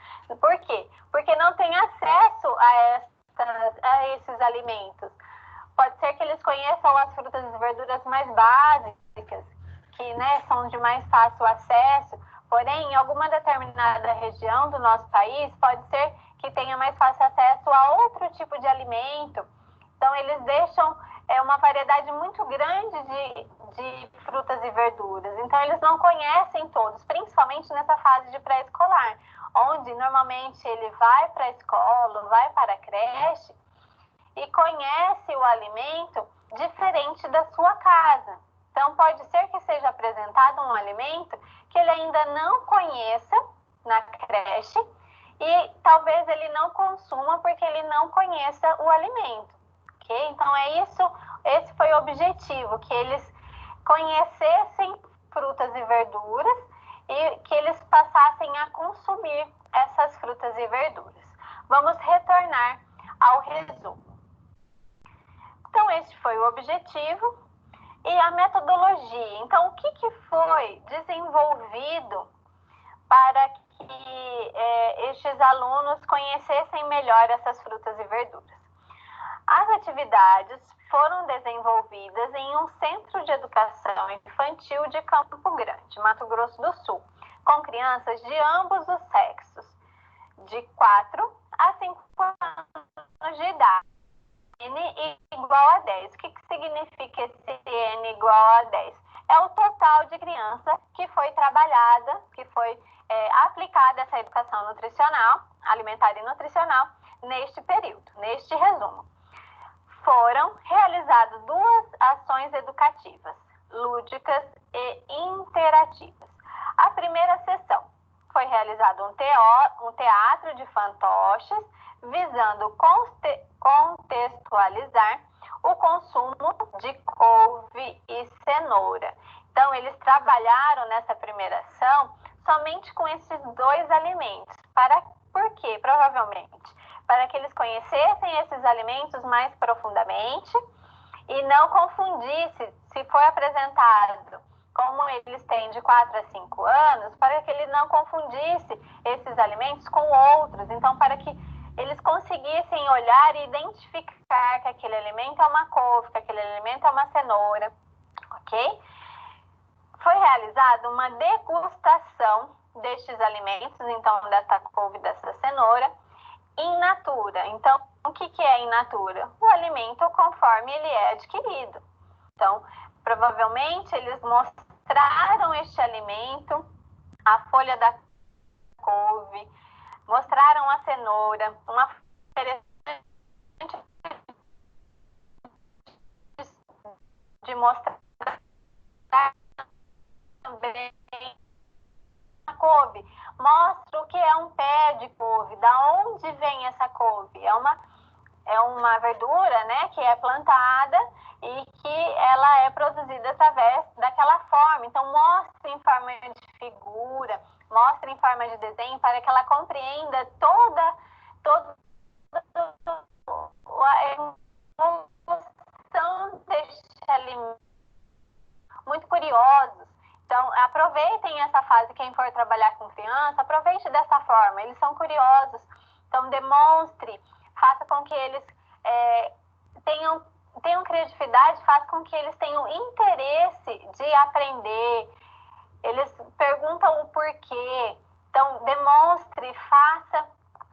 Por quê? Porque não têm acesso a esses alimentos. Pode ser que eles conheçam as frutas e verduras mais básicas, que, né, são de mais fácil acesso, porém, em alguma determinada região do nosso país, pode ser que tenha mais fácil acesso a outro tipo de alimento. Então, eles deixam uma variedade muito grande de frutas e verduras. Então, eles não conhecem todos, principalmente nessa fase de pré-escolar, onde normalmente ele vai para a escola, vai para a creche e conhece o alimento diferente da sua casa. Então, pode ser que seja apresentado um alimento que ele ainda não conheça na creche e talvez ele não consuma porque ele não conheça o alimento, ok? Então, esse foi o objetivo, que eles conhecessem frutas e verduras e que eles passassem a consumir essas frutas e verduras. Vamos retornar ao resumo. Então, este foi o objetivo e a metodologia. Então, o que foi desenvolvido para que estes alunos conhecessem melhor essas frutas e verduras? As atividades foram desenvolvidas em um centro de educação infantil de Campo Grande, Mato Grosso do Sul, com crianças de ambos os sexos, de 4 a 5 anos de idade. N igual a 10. O que significa esse N igual a 10? É o total de criança que foi trabalhada, que foi aplicada essa educação nutricional, alimentar e nutricional, neste período, neste resumo. Foram realizadas 2 ações educativas, lúdicas e interativas. A primeira sessão foi realizado um teatro de fantoches, visando contextualizar o consumo de couve e cenoura. Então, eles trabalharam nessa primeira ação somente com esses 2 alimentos. Por quê? Provavelmente para que eles conhecessem esses alimentos mais profundamente e não confundisse, se for apresentado como eles têm de 4 a 5 anos, para que ele não confundisse esses alimentos com outros. Então, para que eles conseguissem olhar e identificar que aquele alimento é uma couve, que aquele alimento é uma cenoura, ok? Foi realizada uma degustação destes alimentos, então, dessa couve e dessa cenoura, in natura. Então, o que é in natura? O alimento conforme ele é adquirido. Então, provavelmente, eles mostraram este alimento, a folha da couve, mostraram a cenoura, uma de mostrar também a couve. Mostra o que é um pé de couve, da onde vem essa couve. É uma verdura, né, que é plantada e que ela é produzida através daquela forma. Então, mostra em forma de figura, mostra em forma de desenho, para que ela compreenda toda a evolução deste alimento. Muito curiosos. Então, aproveitem essa fase, quem for trabalhar com criança, aproveite dessa forma, eles são curiosos. Então, demonstre, faça com que eles tenham criatividade, faça com que eles tenham interesse de aprender. Eles perguntam o porquê. Então, demonstre, faça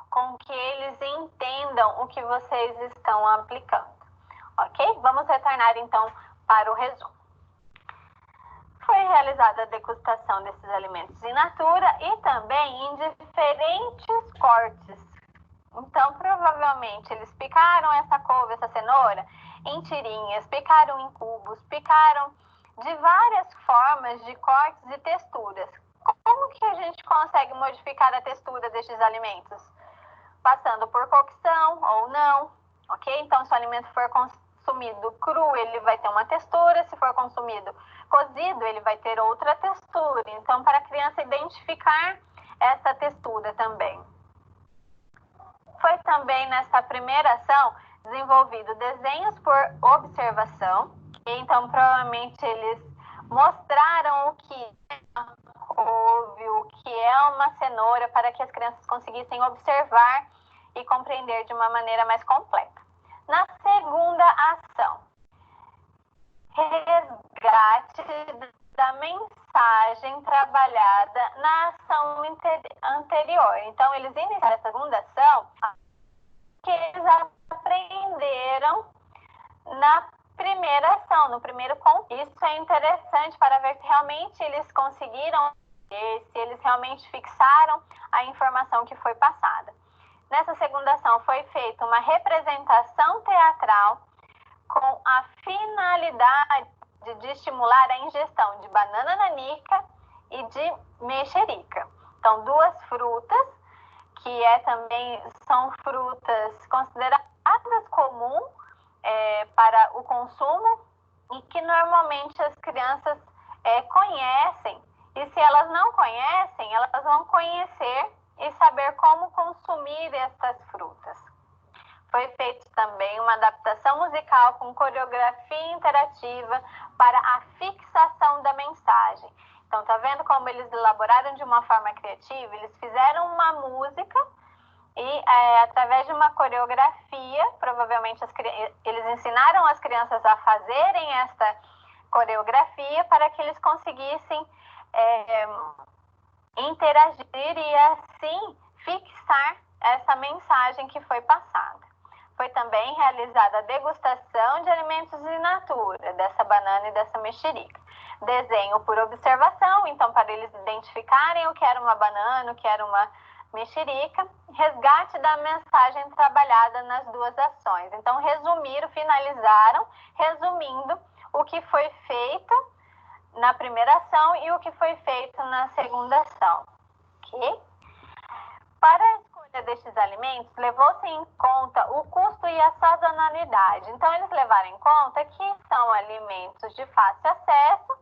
com que eles entendam o que vocês estão aplicando. Ok? Vamos retornar, então, para o resumo. Foi realizada a degustação desses alimentos in natura e também em diferentes cortes. Então, provavelmente, eles picaram essa couve, essa cenoura, em tirinhas, picaram em cubos, picaram de várias formas de cortes e texturas. Como como que a gente consegue modificar a textura destes alimentos? Passando por cocção ou não, ok? Então, se o alimento for consumido cru, ele vai ter uma textura, se for consumido cozido, ele vai ter outra textura. Então, para a criança identificar essa textura também. Foi também nessa primeira ação desenvolvido desenhos por observação. Então, provavelmente, eles mostraram o que é uma couve, o que é uma cenoura, para que as crianças conseguissem observar e compreender de uma maneira mais completa. Na segunda ação, resgate da mensagem trabalhada na ação anterior. Então, eles iniciaram essa segunda ação que eles aprenderam na primeira ação, no primeiro conto. Isso é interessante para ver se realmente eles conseguiram, se eles realmente fixaram a informação que foi passada. Nessa segunda ação foi feita uma representação teatral com a finalidade de estimular a ingestão de banana nanica e de mexerica. Então, duas frutas que também são frutas consideradas comuns para o consumo e que normalmente as crianças conhecem. E se elas não conhecem, elas vão conhecer e saber como consumir estas frutas. Foi feita também uma adaptação musical com coreografia interativa para a fixação da mensagem. Então, tá vendo como eles elaboraram de uma forma criativa? Eles fizeram uma música e, através de uma coreografia, provavelmente eles ensinaram as crianças a fazerem esta coreografia para que eles conseguissem interagir e, assim, fixar essa mensagem que foi passada. Foi também realizada a degustação de alimentos in natura, dessa banana e dessa mexerica. Desenho por observação, então, para eles identificarem o que era uma banana, o que era uma mexerica. Resgate da mensagem trabalhada nas duas ações. Então, finalizaram resumindo o que foi feito na primeira ação e o que foi feito na segunda ação. Ok? Para a escolha destes alimentos, levou-se em conta o custo e a sazonalidade. Então, eles levaram em conta que são alimentos de fácil acesso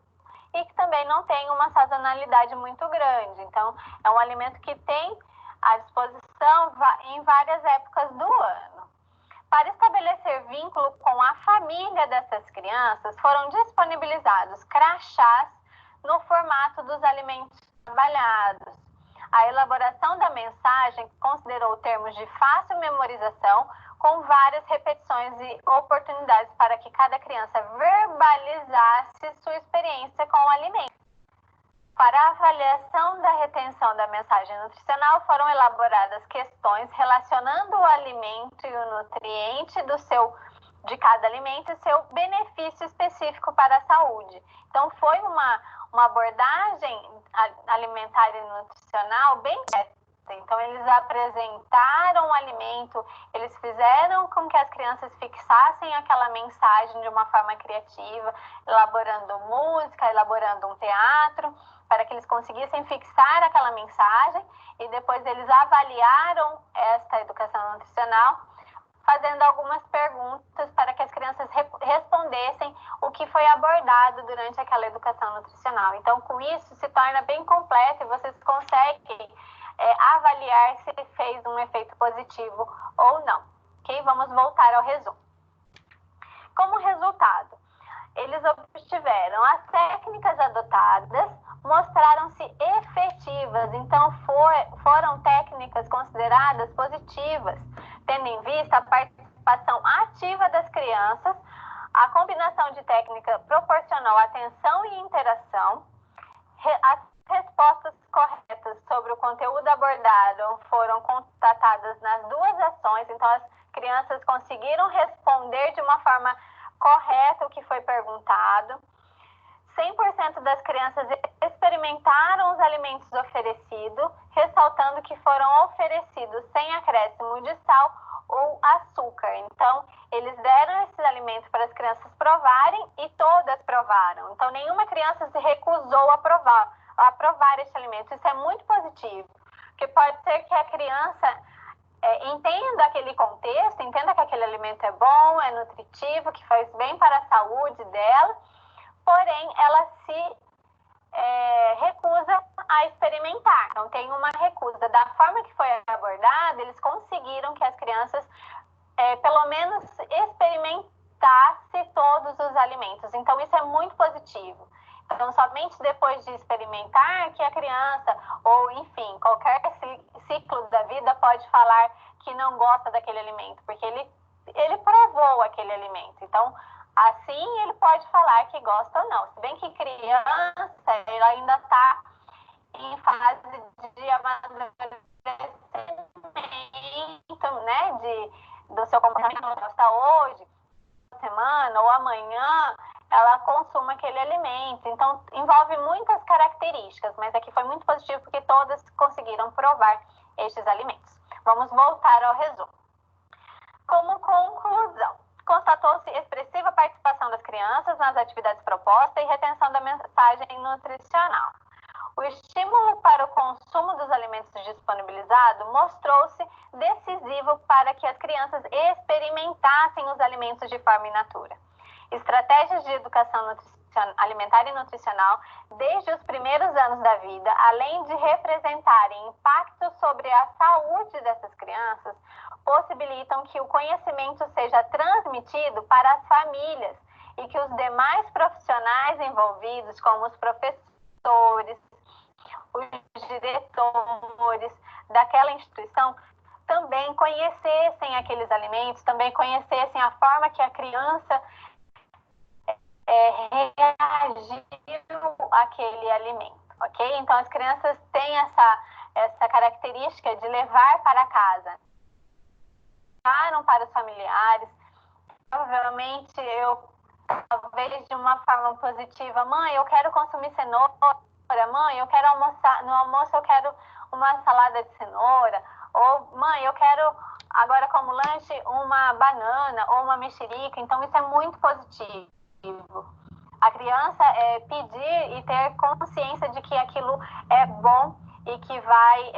e que também não tem uma sazonalidade muito grande. Então, é um alimento que tem à disposição em várias épocas do ano. Para estabelecer vínculo com a família dessas crianças, foram disponibilizados crachás no formato dos alimentos trabalhados. A elaboração da mensagem considerou termos de fácil memorização, com várias repetições e oportunidades para que cada criança verbalizasse sua experiência com o alimento. Para a avaliação da retenção da mensagem nutricional, foram elaboradas questões relacionando o alimento e o nutriente de cada alimento e seu benefício específico para a saúde. Então, foi uma abordagem alimentar e nutricional bem certa. Então, eles apresentaram o alimento, eles fizeram com que as crianças fixassem aquela mensagem de uma forma criativa, elaborando música, elaborando um teatro, para que eles conseguissem fixar aquela mensagem, e depois eles avaliaram esta educação nutricional, fazendo algumas perguntas para que as crianças respondessem o que foi abordado durante aquela educação nutricional. Então, com isso, se torna bem completo e vocês conseguem avaliar se fez um efeito positivo ou não. Ok? Vamos voltar ao resumo. Como resultado, eles obtiveram as técnicas adotadas, mostraram-se efetivas, então foram técnicas consideradas positivas, tendo em vista a participação ativa das crianças. A combinação de técnica proporcionou atenção e interação. As respostas corretas sobre o conteúdo abordado foram constatadas nas duas ações, então as crianças conseguiram responder de uma forma correta o que foi perguntado. 100% das crianças experimentaram os alimentos oferecidos, ressaltando que foram oferecidos sem acréscimo de sal ou açúcar. Então, eles deram esses alimentos para as crianças provarem e todas provaram. Então, nenhuma criança se recusou a provar. a provar este alimento. Isso é muito positivo, porque pode ser que a criança entenda aquele contexto, entenda que aquele alimento é bom, é nutritivo, que faz bem para a saúde dela, porém ela se recusa a experimentar. Então tem uma recusa. Da forma que foi abordada, eles conseguiram que as crianças pelo menos experimentasse todos os alimentos. Então isso é muito positivo. Então somente depois de experimentar que a criança, ou enfim, qualquer ciclo da vida pode falar que não gosta daquele alimento, porque ele provou aquele alimento. Então assim ele pode falar que gosta ou não. Se bem que criança, ela ainda está em fase de amadurecimento, né, do seu comportamento, não gosta hoje, semana ou amanhã, ela consuma aquele alimento. Então, envolve muitas características, mas aqui foi muito positivo porque todas conseguiram provar estes alimentos. Vamos voltar ao resumo. Como conclusão, constatou-se expressiva participação das crianças nas atividades propostas e retenção da mensagem nutricional. O estímulo para o consumo dos alimentos disponibilizados mostrou-se decisivo para que as crianças experimentassem os alimentos de forma in natura. Estratégias de educação alimentar e nutricional, desde os primeiros anos da vida, além de representarem impacto sobre a saúde dessas crianças, possibilitam que o conhecimento seja transmitido para as famílias e que os demais profissionais envolvidos, como os professores, os diretores daquela instituição, também conhecessem aqueles alimentos, também conhecessem a forma que a criança reagiu àquele alimento, ok? Então, as crianças têm essa característica de levar para casa, levaram para os familiares, provavelmente talvez de uma forma positiva, mãe, eu quero consumir cenoura, mãe, eu quero almoçar, no almoço eu quero uma salada de cenoura, ou mãe, eu quero agora como lanche uma banana ou uma mexerica. Então isso é muito positivo. A criança pedir e ter consciência de que aquilo é bom e que vai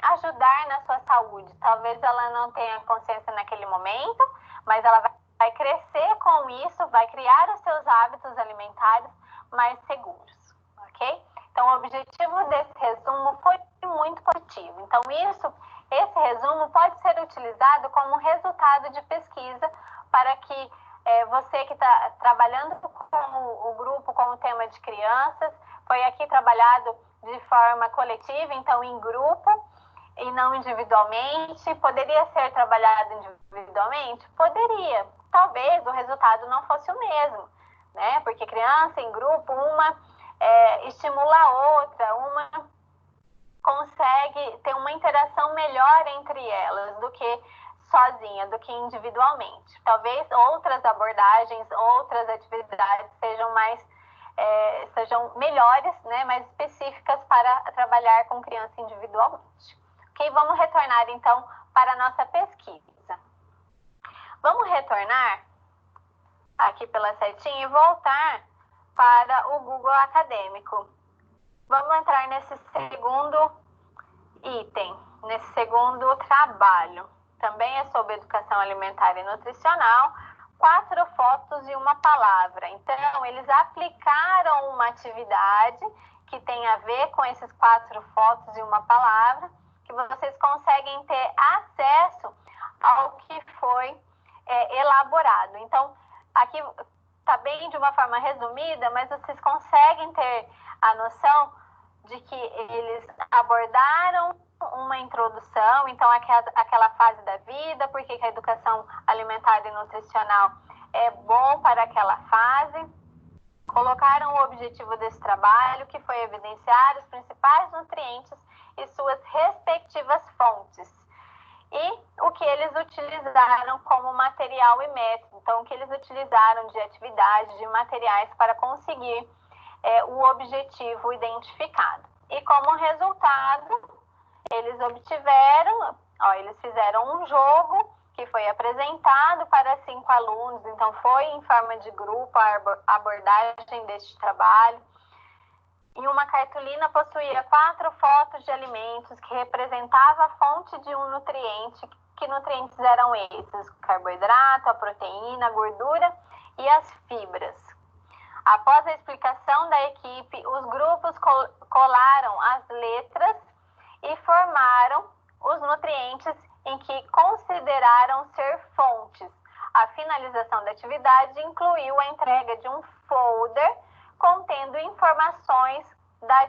ajudar na sua saúde. Talvez ela não tenha consciência naquele momento, mas ela vai crescer com isso, vai criar os seus hábitos alimentares mais seguros, ok? Então, o objetivo desse resumo foi muito positivo. Então, esse resumo pode ser utilizado como resultado de pesquisa para que você que está trabalhando com o grupo, com o tema de crianças, foi aqui trabalhado de forma coletiva, então em grupo e não individualmente. Poderia ser trabalhado individualmente? Poderia. Talvez o resultado não fosse o mesmo, né? Porque criança em grupo, uma estimula a outra, uma consegue ter uma interação melhor entre elas do que sozinha, do que individualmente. Talvez outras abordagens, outras atividades sejam melhores, né, mais específicas para trabalhar com criança individualmente. Ok? Vamos retornar então para a nossa pesquisa. Vamos retornar aqui pela setinha e voltar para o Google Acadêmico. Vamos entrar nesse segundo item, nesse segundo trabalho. Também é sobre educação alimentar e nutricional, 4 fotos e uma palavra. Então, eles aplicaram uma atividade que tem a ver com esses 4 fotos e uma palavra, que vocês conseguem ter acesso ao que foi elaborado. Então, aqui está bem de uma forma resumida, mas vocês conseguem ter a noção de que eles abordaram uma introdução, então aquela fase da vida, porque a educação alimentar e nutricional é bom para aquela fase. Colocaram o objetivo desse trabalho, que foi evidenciar os principais nutrientes e suas respectivas fontes. E o que eles utilizaram como material e método. Então, o que eles utilizaram de atividades, de materiais para conseguir o objetivo identificado. E como resultado, eles eles fizeram um jogo que foi apresentado para 5 alunos. Então, foi em forma de grupo a abordagem deste trabalho. Em uma cartolina possuía 4 fotos de alimentos que representavam a fonte de um nutriente. Que nutrientes eram esses? O carboidrato, a proteína, a gordura e as fibras. Após a explicação da equipe, os grupos colaram as letras e formaram os nutrientes em que consideraram ser fontes. A finalização da atividade incluiu a entrega de um folder contendo informações da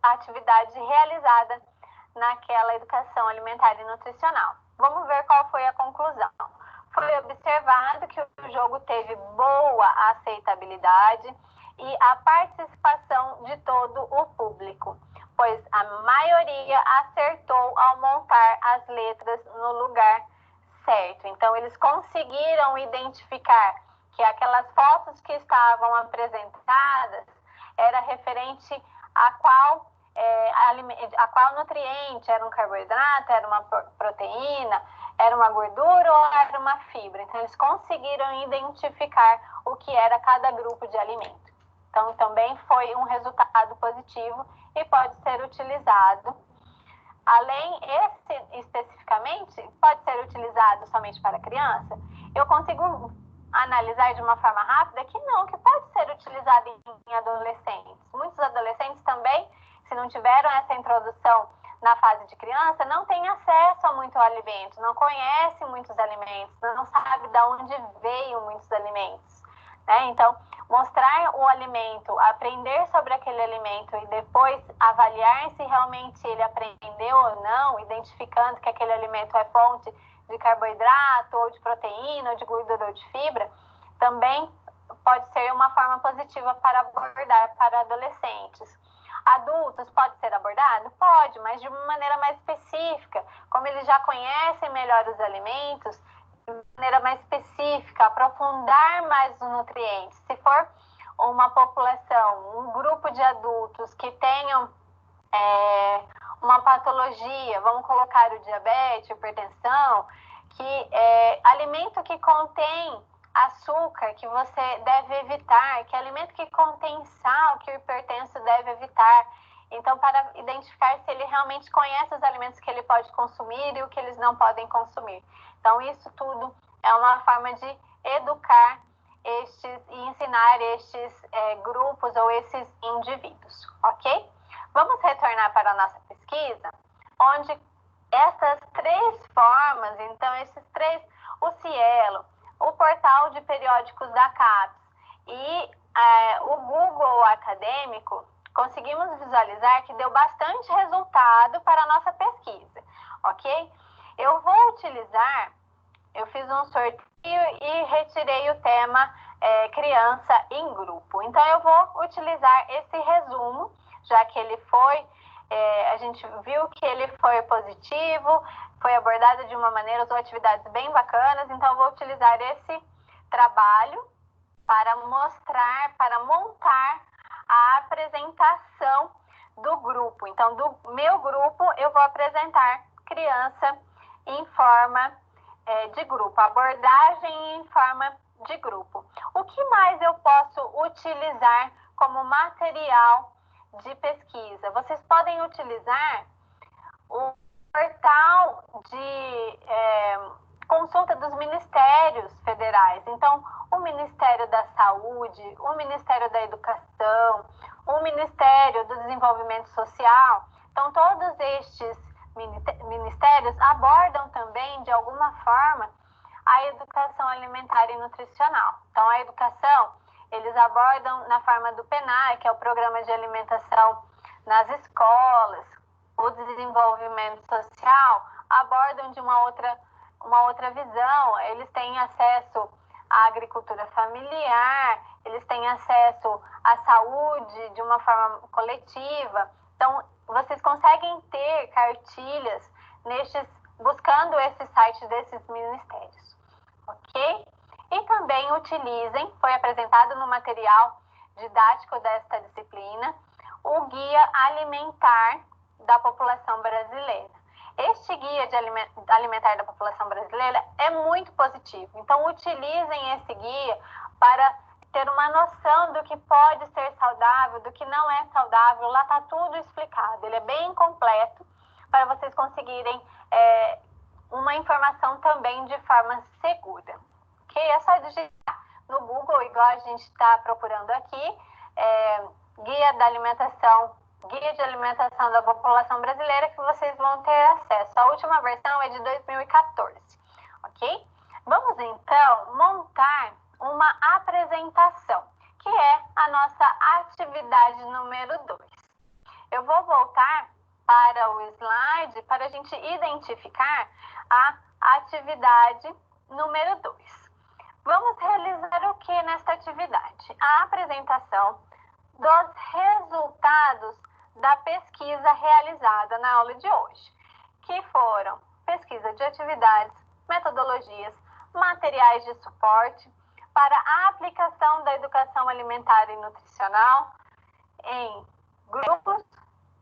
atividade realizada naquela educação alimentar e nutricional. Vamos ver qual foi a conclusão. Foi observado que o jogo teve boa aceitabilidade e a participação de todo o público, pois a maioria acertou ao montar as letras no lugar certo. Então, eles conseguiram identificar que aquelas fotos que estavam apresentadas era referente a qual nutriente, era um carboidrato, era uma proteína, era uma gordura ou era uma fibra. Então, eles conseguiram identificar o que era cada grupo de alimento. Então, também foi um resultado positivo e pode ser utilizado. Além, esse especificamente, pode ser utilizado somente para criança? Eu consigo analisar de uma forma rápida que não, que pode ser utilizado em adolescentes. Muitos adolescentes também, se não tiveram essa introdução na fase de criança, não têm acesso a muito alimento, não conhece muitos alimentos, não sabe de onde veio muitos alimentos, né? Então, mostrar o alimento, aprender sobre aquele alimento e depois avaliar se realmente ele aprendeu ou não, identificando que aquele alimento é fonte de carboidrato, ou de proteína, ou de gordura, ou de fibra, também pode ser uma forma positiva para abordar para adolescentes. Adultos, pode ser abordado? Pode, mas de uma maneira mais específica. Como eles já conhecem melhor os alimentos, de maneira mais específica, aprofundar mais os nutrientes. Se for uma população, um grupo de adultos que tenham uma patologia, vamos colocar o diabetes, hipertensão, que alimento que contém açúcar que você deve evitar, que alimento que contém sal que o hipertenso deve evitar. Então, para identificar se ele realmente conhece os alimentos que ele pode consumir e o que eles não podem consumir. Então, isso tudo é uma forma de educar e ensinar estes grupos ou esses indivíduos, ok? Vamos retornar para a nossa pesquisa, onde essas 3 formas, então o Cielo, o portal de periódicos da CAPES e o Google Acadêmico, conseguimos visualizar que deu bastante resultado para a nossa pesquisa, ok? Eu fiz um sorteio e retirei o tema criança em grupo. Então, eu vou utilizar esse resumo, já que ele a gente viu que ele foi positivo, foi abordado de uma maneira, usou atividades bem bacanas, então eu vou utilizar esse trabalho para mostrar, para montar a apresentação do grupo. Então, do meu grupo, eu vou apresentar criança em forma de grupo, abordagem em forma de grupo. O que mais eu posso utilizar como material de pesquisa? Vocês podem utilizar o portal de consulta dos ministérios federais. Então, o Ministério da Saúde, o Ministério da Educação, o Ministério do Desenvolvimento Social. Então, todos estes ministérios abordam também, de alguma forma, a educação alimentar e nutricional. Então, a educação, eles abordam na forma do PNAE, que é o Programa de Alimentação nas Escolas. O desenvolvimento social abordam de uma outra visão. Eles têm acesso à agricultura familiar, eles têm acesso à saúde de uma forma coletiva. Então, vocês conseguem ter cartilhas buscando esses sites desses ministérios, ok? E também utilizem, foi apresentado no material didático desta disciplina, o Guia Alimentar da População Brasileira. Este Guia Alimentar da População Brasileira é muito positivo. Então, utilizem esse guia para ter uma noção do que pode ser saudável, do que não é saudável. Lá está tudo explicado. Ele é bem completo para vocês conseguirem uma informação também de forma segura. Ok? É só digitar no Google, igual a gente está procurando aqui, Guia de Alimentação da População Brasileira, que vocês vão ter acesso. A última versão é de 2014, ok? Vamos, então, montar uma apresentação, que é a nossa atividade número 2. Eu vou voltar para o slide para a gente identificar a atividade número 2. Vamos realizar o que nesta atividade? A apresentação dos resultados da pesquisa realizada na aula de hoje, que foram pesquisa de atividades, metodologias, materiais de suporte para a aplicação da educação alimentar e nutricional em grupos,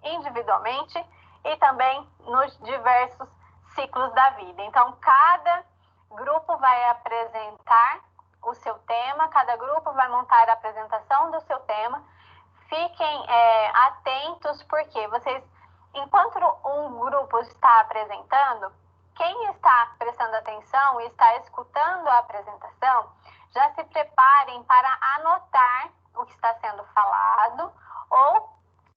individualmente e também nos diversos ciclos da vida. Então, cada grupo vai apresentar o seu tema, cada grupo vai montar a apresentação do seu tema. Fiquem atentos, porque vocês, enquanto um grupo está apresentando, quem está prestando atenção e está escutando a apresentação, já se preparem para anotar o que está sendo falado, ou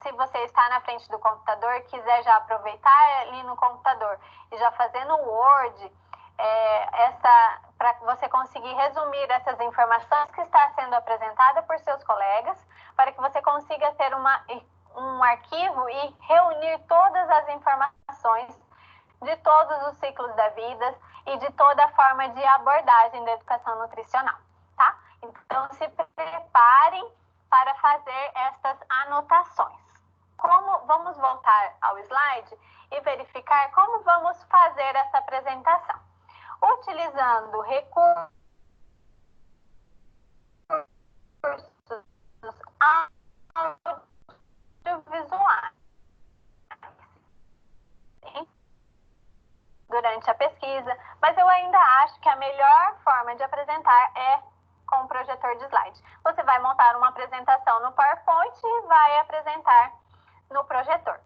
se você está na frente do computador e quiser já aproveitar ali no computador e já fazer no Word, para você conseguir resumir essas informações que está sendo apresentada por seus colegas, para que você consiga ter um arquivo e reunir todas as informações de todos os ciclos da vida e de toda a forma de abordagem da educação nutricional, tá? Então, se preparem para fazer estas anotações. Vamos voltar ao slide e verificar como vamos fazer essa apresentação. Utilizando recursos audiovisuais. Durante a pesquisa, mas eu ainda acho que a melhor forma de apresentar é com o projetor de slide. Você vai montar uma apresentação no PowerPoint e vai apresentar no projetor.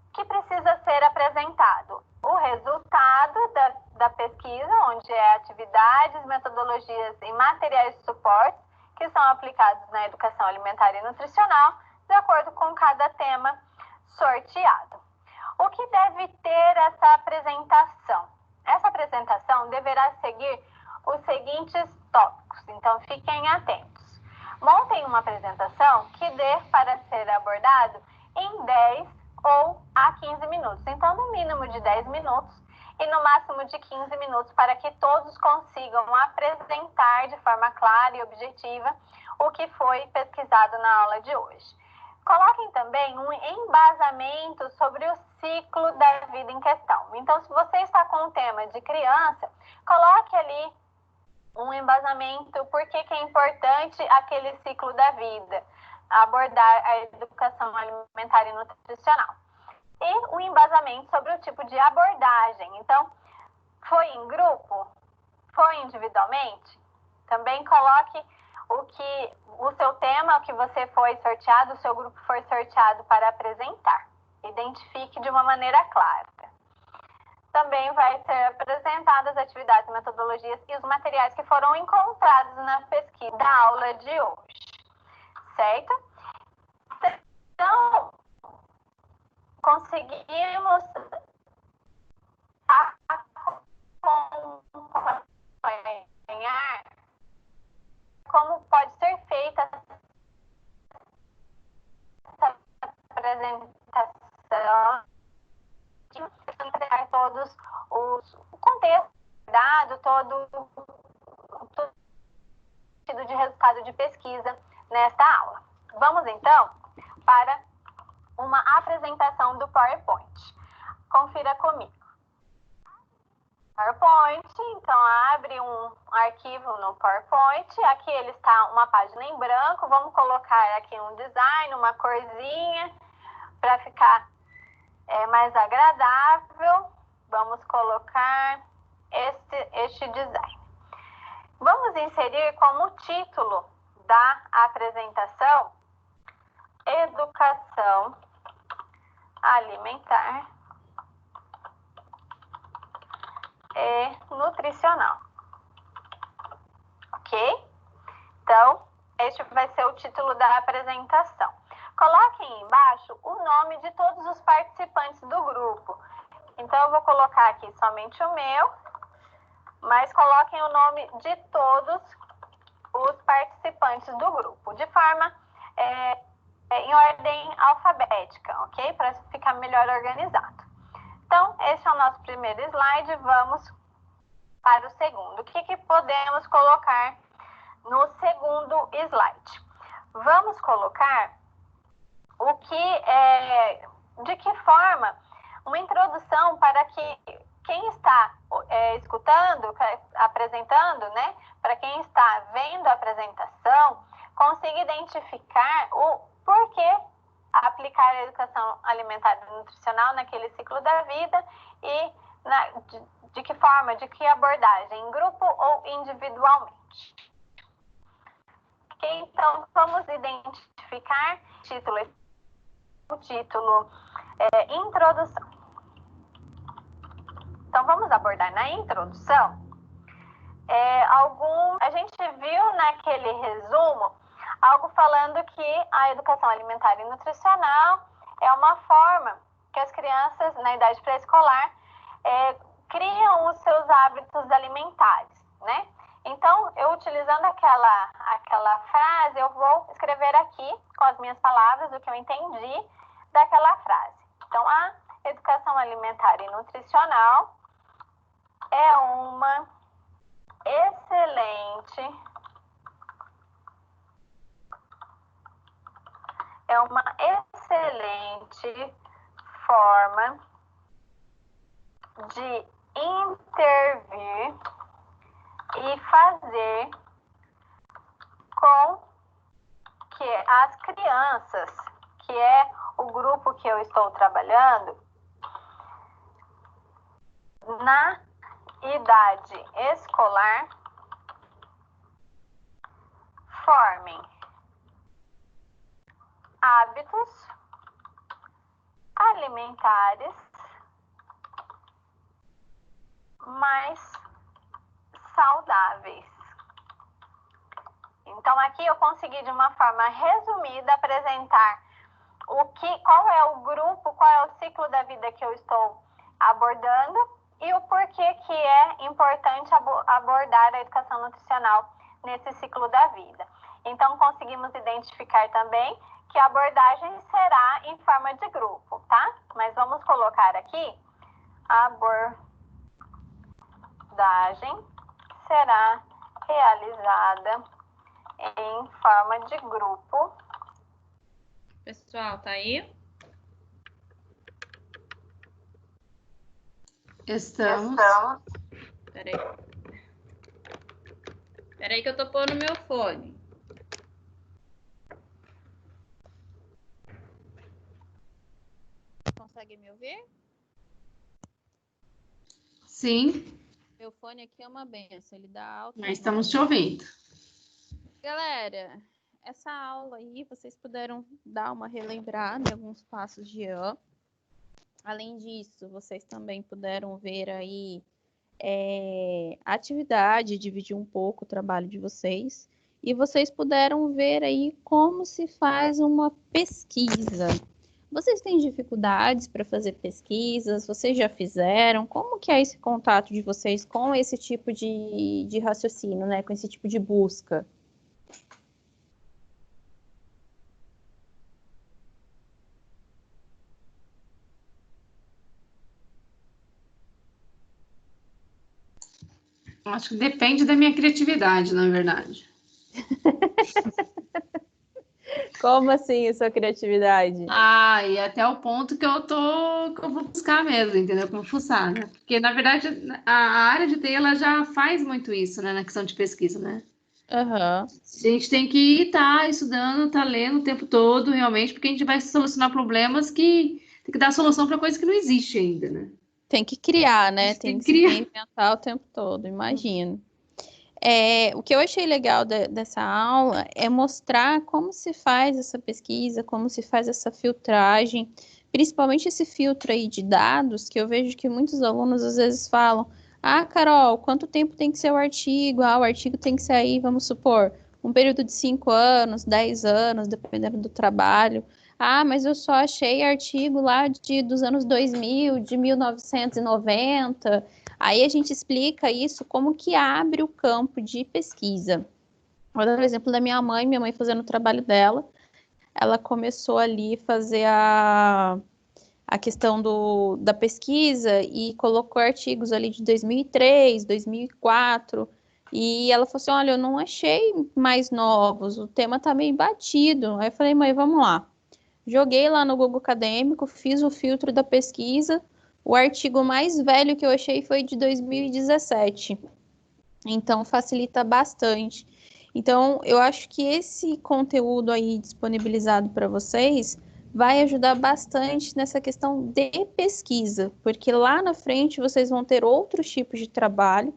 O que precisa ser apresentado? O resultado da pesquisa, onde atividades, metodologias e materiais de suporte que são aplicados na educação alimentar e nutricional, de acordo com cada tema sorteado. O que deve ter essa apresentação? Essa apresentação deverá seguir os seguintes tópicos, então fiquem atentos. Montem uma apresentação que dê para ser abordado em 10 ou a 15 minutos. Então, no mínimo de 10 minutos e no máximo de 15 minutos, para que todos consigam apresentar de forma clara e objetiva o que foi pesquisado na aula de hoje. Coloquem também um embasamento sobre o ciclo da vida em questão. Então, se você está com o tema de criança, coloque ali um embasamento, por que é importante aquele ciclo da vida, abordar a educação alimentar e nutricional. E um embasamento sobre o tipo de abordagem. Então, foi em grupo? Foi individualmente? Também coloque o seu tema, o que você foi sorteado, o seu grupo foi sorteado para apresentar. Identifique de uma maneira clara. Também vai ser apresentadas as atividades, metodologias e os materiais que foram encontrados na pesquisa da aula de hoje. Certo? Então, conseguimos acompanhar como pode ser feita essa apresentação, entregar todos o contexto dado, todo o de resultado de pesquisa nesta aula. Vamos então para uma apresentação do PowerPoint. Confira comigo. PowerPoint, então abre um arquivo no PowerPoint. Aqui ele está uma página em branco. Vamos colocar aqui um design, uma corzinha para ficar mais agradável. Vamos colocar este design. Vamos inserir como título da apresentação: educação alimentar e nutricional. Ok? Então, este vai ser o título da apresentação. Coloquem embaixo o nome de todos os participantes do grupo. Então, eu vou colocar aqui somente o meu, mas coloquem o nome de todos os participantes do grupo, de forma em ordem alfabética, ok? Para ficar melhor organizado. Então, esse é o nosso primeiro slide. Vamos para o segundo. O que podemos colocar no segundo slide? Vamos colocar de que forma, uma introdução para que quem está escutando, apresentando, né? Para quem está vendo a apresentação, consiga identificar o porquê aplicar a educação alimentar e nutricional naquele ciclo da vida e de que forma, de que abordagem, em grupo ou individualmente. Okay, então, vamos identificar o título Introdução. Então, vamos abordar na introdução a gente viu naquele resumo algo falando que a educação alimentar e nutricional é uma forma que as crianças na idade pré-escolar criam os seus hábitos alimentares, né? Então, eu utilizando aquela frase, eu vou escrever aqui com as minhas palavras o que eu entendi daquela frase. Então, a educação alimentar e nutricional é uma excelente forma de intervir e fazer com que as crianças, que é o grupo que eu estou trabalhando, na idade escolar, formem hábitos alimentares mais saudáveis. Então, aqui eu consegui, de uma forma resumida, apresentar qual é o grupo, qual é o ciclo da vida que eu estou abordando e o porquê que é importante abordar a educação nutricional nesse ciclo da vida. Então, conseguimos identificar também que a abordagem será em forma de grupo, tá? Mas vamos colocar aqui: a abordagem será realizada em forma de grupo. Pessoal, tá aí? Estamos. Peraí que eu tô pondo meu fone. Consegue me ouvir? Sim. Meu fone aqui é uma benção, ele dá alto. Nós estamos te ouvindo. Galera, essa aula aí, vocês puderam dar uma relembrada em alguns passos de ano. Além disso, vocês também puderam ver aí a atividade, dividir um pouco o trabalho de vocês. E vocês puderam ver aí como se faz uma pesquisa. Vocês têm dificuldades para fazer pesquisas? Vocês já fizeram? Como que é esse contato de vocês com esse tipo de raciocínio, né? Com esse tipo de busca? Acho que depende da minha criatividade, na verdade. Como assim a sua criatividade? E até o ponto que eu vou buscar mesmo, entendeu? Como fuçar, né? Porque, na verdade, a área de TI, ela já faz muito isso, né? Na questão de pesquisa, né? Uhum. A gente tem que estar estudando, estar lendo o tempo todo, realmente, porque a gente vai solucionar problemas que tem que dar solução para coisas que não existem ainda, né? Tem que criar, né? Tem que se criar. reinventar o tempo todo, imagino. O que eu achei legal dessa aula é mostrar como se faz essa pesquisa, como se faz essa filtragem, principalmente esse filtro aí de dados, que eu vejo que muitos alunos às vezes falam: ah, Carol, quanto tempo tem que ser o artigo? Ah, o artigo tem que ser aí, vamos supor, um período de 5 anos, 10 anos, dependendo do trabalho. Ah, mas eu só achei artigo lá dos anos 2000, de 1990. Aí a gente explica isso, como que abre o campo de pesquisa. Vou dar o exemplo da minha mãe fazendo o trabalho dela, ela começou ali a fazer a questão da pesquisa e colocou artigos ali de 2003, 2004, e ela falou assim, olha, eu não achei mais novos, o tema tá meio batido. Aí eu falei, mãe, vamos lá. Joguei lá no Google Acadêmico, fiz o filtro da pesquisa, o artigo mais velho que eu achei foi de 2017. Então, facilita bastante. Então, eu acho que esse conteúdo aí disponibilizado para vocês vai ajudar bastante nessa questão de pesquisa, porque lá na frente vocês vão ter outros tipos de trabalho,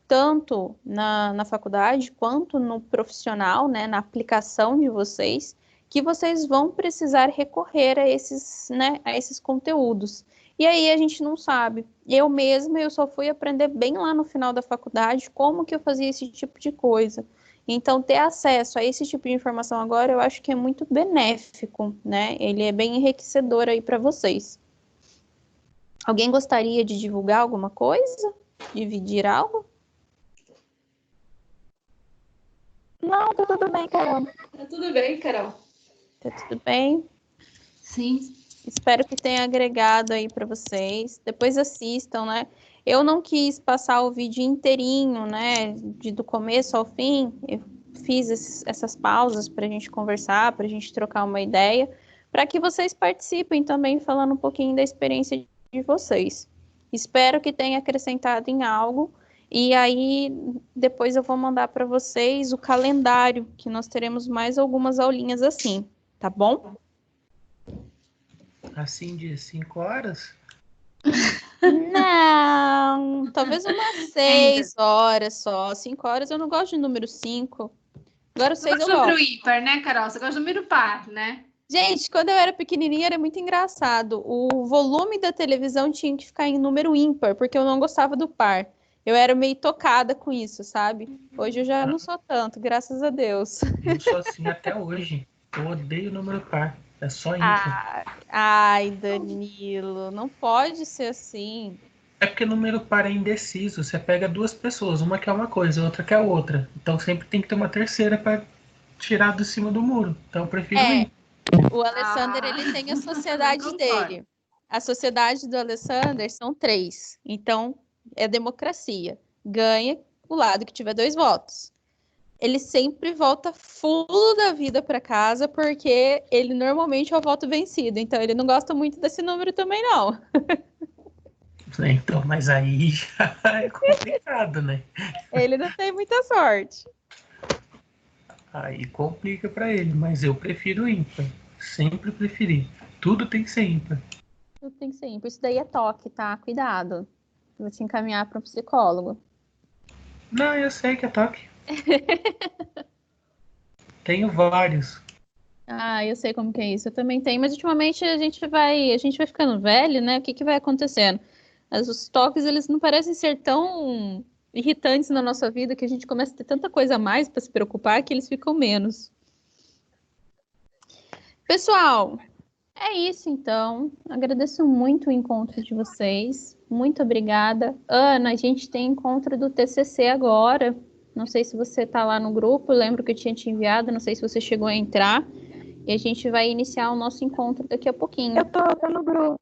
tanto na faculdade quanto no profissional, né, na aplicação de vocês, que vocês vão precisar recorrer a esses conteúdos. E aí a gente não sabe. Eu só fui aprender bem lá no final da faculdade como que eu fazia esse tipo de coisa. Então, ter acesso a esse tipo de informação agora, eu acho que é muito benéfico, né? Ele é bem enriquecedor aí para vocês. Alguém gostaria de divulgar alguma coisa? Dividir algo? Não, tá tudo bem, Carol. Tá tudo bem, Carol. Tá tudo bem? Sim. Espero que tenha agregado aí para vocês. Depois assistam, né? Eu não quis passar o vídeo inteirinho, né? Do começo ao fim. Eu fiz essas pausas para a gente conversar, para a gente trocar uma ideia, para que vocês participem também, falando um pouquinho da experiência de vocês. Espero que tenha acrescentado em algo. E aí, depois eu vou mandar para vocês o calendário, que nós teremos mais algumas aulinhas assim, tá bom? Assim de 5 horas? Não, talvez umas 6 horas só. 5 horas eu não gosto de número 5. Agora 6 eu gosto. Você gosta do número ímpar, né, Carol? Você gosta do número par, né? Gente, quando eu era pequenininha era muito engraçado. O volume da televisão tinha que ficar em número ímpar, porque eu não gostava do par. Eu era meio tocada com isso, sabe? Hoje eu já não sou tanto, graças a Deus. Eu sou assim até hoje. Eu odeio o número par. É só ímpar. Ai, Danilo, não pode ser assim. É porque número par é indeciso. Você pega duas pessoas, uma quer uma coisa, outra quer outra. Então sempre tem que ter uma terceira para tirar do cima do muro. Então eu prefiro ímpar. O Alessander, ele tem a sociedade dele. A sociedade do Alessander são 3. Então, é democracia. Ganha o lado que tiver 2 votos. Ele sempre volta fulo da vida para casa, porque ele normalmente é o voto vencido. Então, ele não gosta muito desse número também, não. Então, mas aí já é complicado, né? Ele não tem muita sorte. Aí complica para ele, mas eu prefiro ímpar. Sempre preferi. Tudo tem que ser ímpar. Tudo tem que ser ímpar. Isso daí é toque, tá? Cuidado. Vou te encaminhar para um psicólogo. Não, eu sei que é toque. Tenho vários. Ah, eu sei como que é isso. Eu também tenho, mas ultimamente a gente vai ficando velho, né? O que vai acontecendo? Os toques, eles não parecem ser tão irritantes na nossa vida que a gente começa a ter tanta coisa a mais para se preocupar que eles ficam menos. Pessoal, é isso então. Agradeço muito o encontro de vocês. Muito obrigada. Ana, a gente tem encontro do TCC agora. Não sei se você está lá no grupo, eu lembro que eu tinha te enviado, não sei se você chegou a entrar. E a gente vai iniciar o nosso encontro daqui a pouquinho. Eu tô no grupo.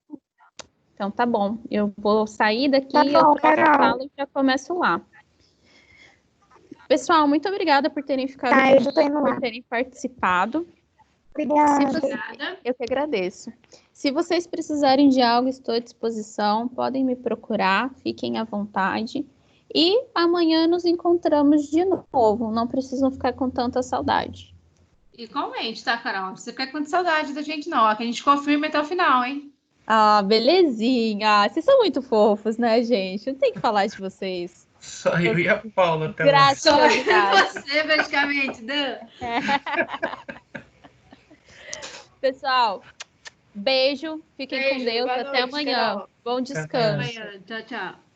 Então tá bom. Eu vou sair daqui, eu troco a sala e já começo lá. Pessoal, muito obrigada por terem ficado aqui, por terem participado. Obrigada. Eu que agradeço. Se vocês precisarem de algo, estou à disposição. Podem me procurar, fiquem à vontade. E amanhã nos encontramos de novo. Não precisam ficar com tanta saudade. Igualmente, tá, Carol? Não precisa ficar com saudade da gente, não. Que a gente confirma até o final, hein? Ah, belezinha. Vocês são muito fofos, né, gente? Não tem que falar de vocês. Só eu e a Paula até lá. Graças Só a eu e você, praticamente, Dan. Pessoal, beijo, fiquem com Beijo, Deus, boa até noite, amanhã. Carol. Bom Até descanso. mais. Amanhã. Tchau, tchau.